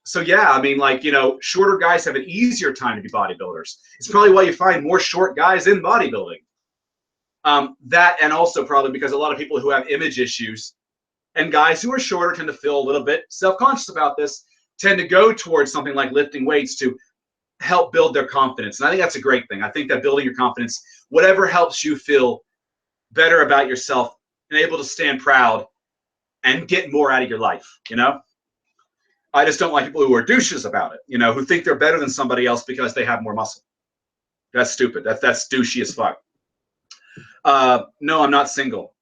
So yeah, I mean, like, you know, shorter guys have an easier time to be bodybuilders. It's probably why you find more short guys in bodybuilding. That, and also probably because a lot of people who have image issues and guys who are shorter tend to feel a little bit self-conscious about this, tend to go towards something like lifting weights to help build their confidence. And I think that's a great thing. I think that building your confidence, whatever helps you feel better about yourself and able to stand proud and get more out of your life, you know? I just don't like people who are douches about it, you know, who think they're better than somebody else because they have more muscle. That's stupid. That's douchey as fuck. No, I'm not single.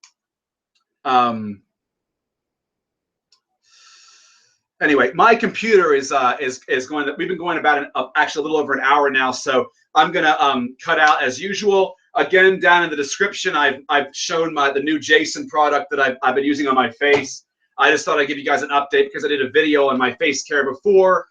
Anyway, my computer is going. We've been going about actually a little over an hour now, so I'm gonna cut out as usual. Again, down in the description, I've shown the new Jason product that I've been using on my face. I just thought I'd give you guys an update because I did a video on my face care before.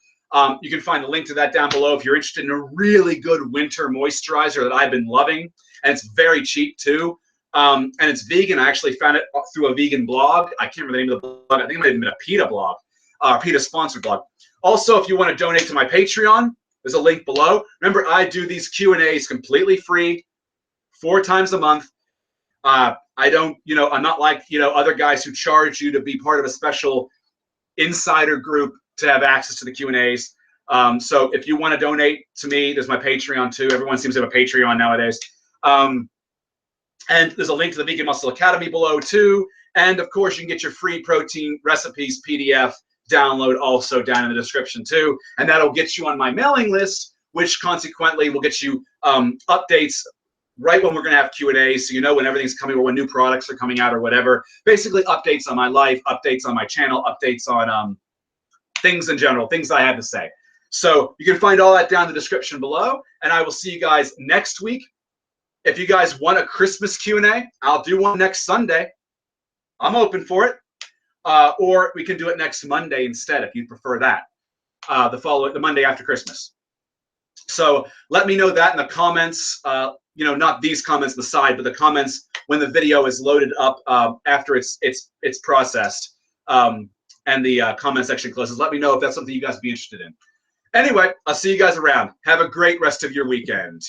You can find a link to that down below if you're interested in a really good winter moisturizer that I've been loving, and it's very cheap too. And it's vegan. I actually found it through a vegan blog. I can't remember the name of the blog. I think it might have been a PETA blog, PETA sponsored blog. Also, if you want to donate to my Patreon, there's a link below. Remember, I do these Q&As completely free, 4 times a month. I don't, you know, I'm not like, you know, other guys who charge you to be part of a special insider group to have access to the Q&As. So if you want to donate to me, there's my Patreon too. Everyone seems to have a Patreon nowadays. And there's a link to the Vegan Muscle Academy below too. And of course, you can get your free protein recipes PDF download also down in the description too. And that'll get you on my mailing list, which consequently will get you updates right when we're going to have Q&As, so you know when everything's coming or when new products are coming out or whatever. Basically, updates on my life, updates on my channel, updates on things in general, things I have to say. So you can find all that down in the description below, and I will see you guys next week. If you guys want a Christmas Q&A, I'll do one next Sunday. I'm open for it. Or we can do it next Monday instead if you prefer that, the Monday after Christmas. So let me know that in the comments. You know, not these comments on the side, but the comments when the video is loaded up after it's processed, and the comment section closes. Let me know if that's something you guys would be interested in. Anyway, I'll see you guys around. Have a great rest of your weekend.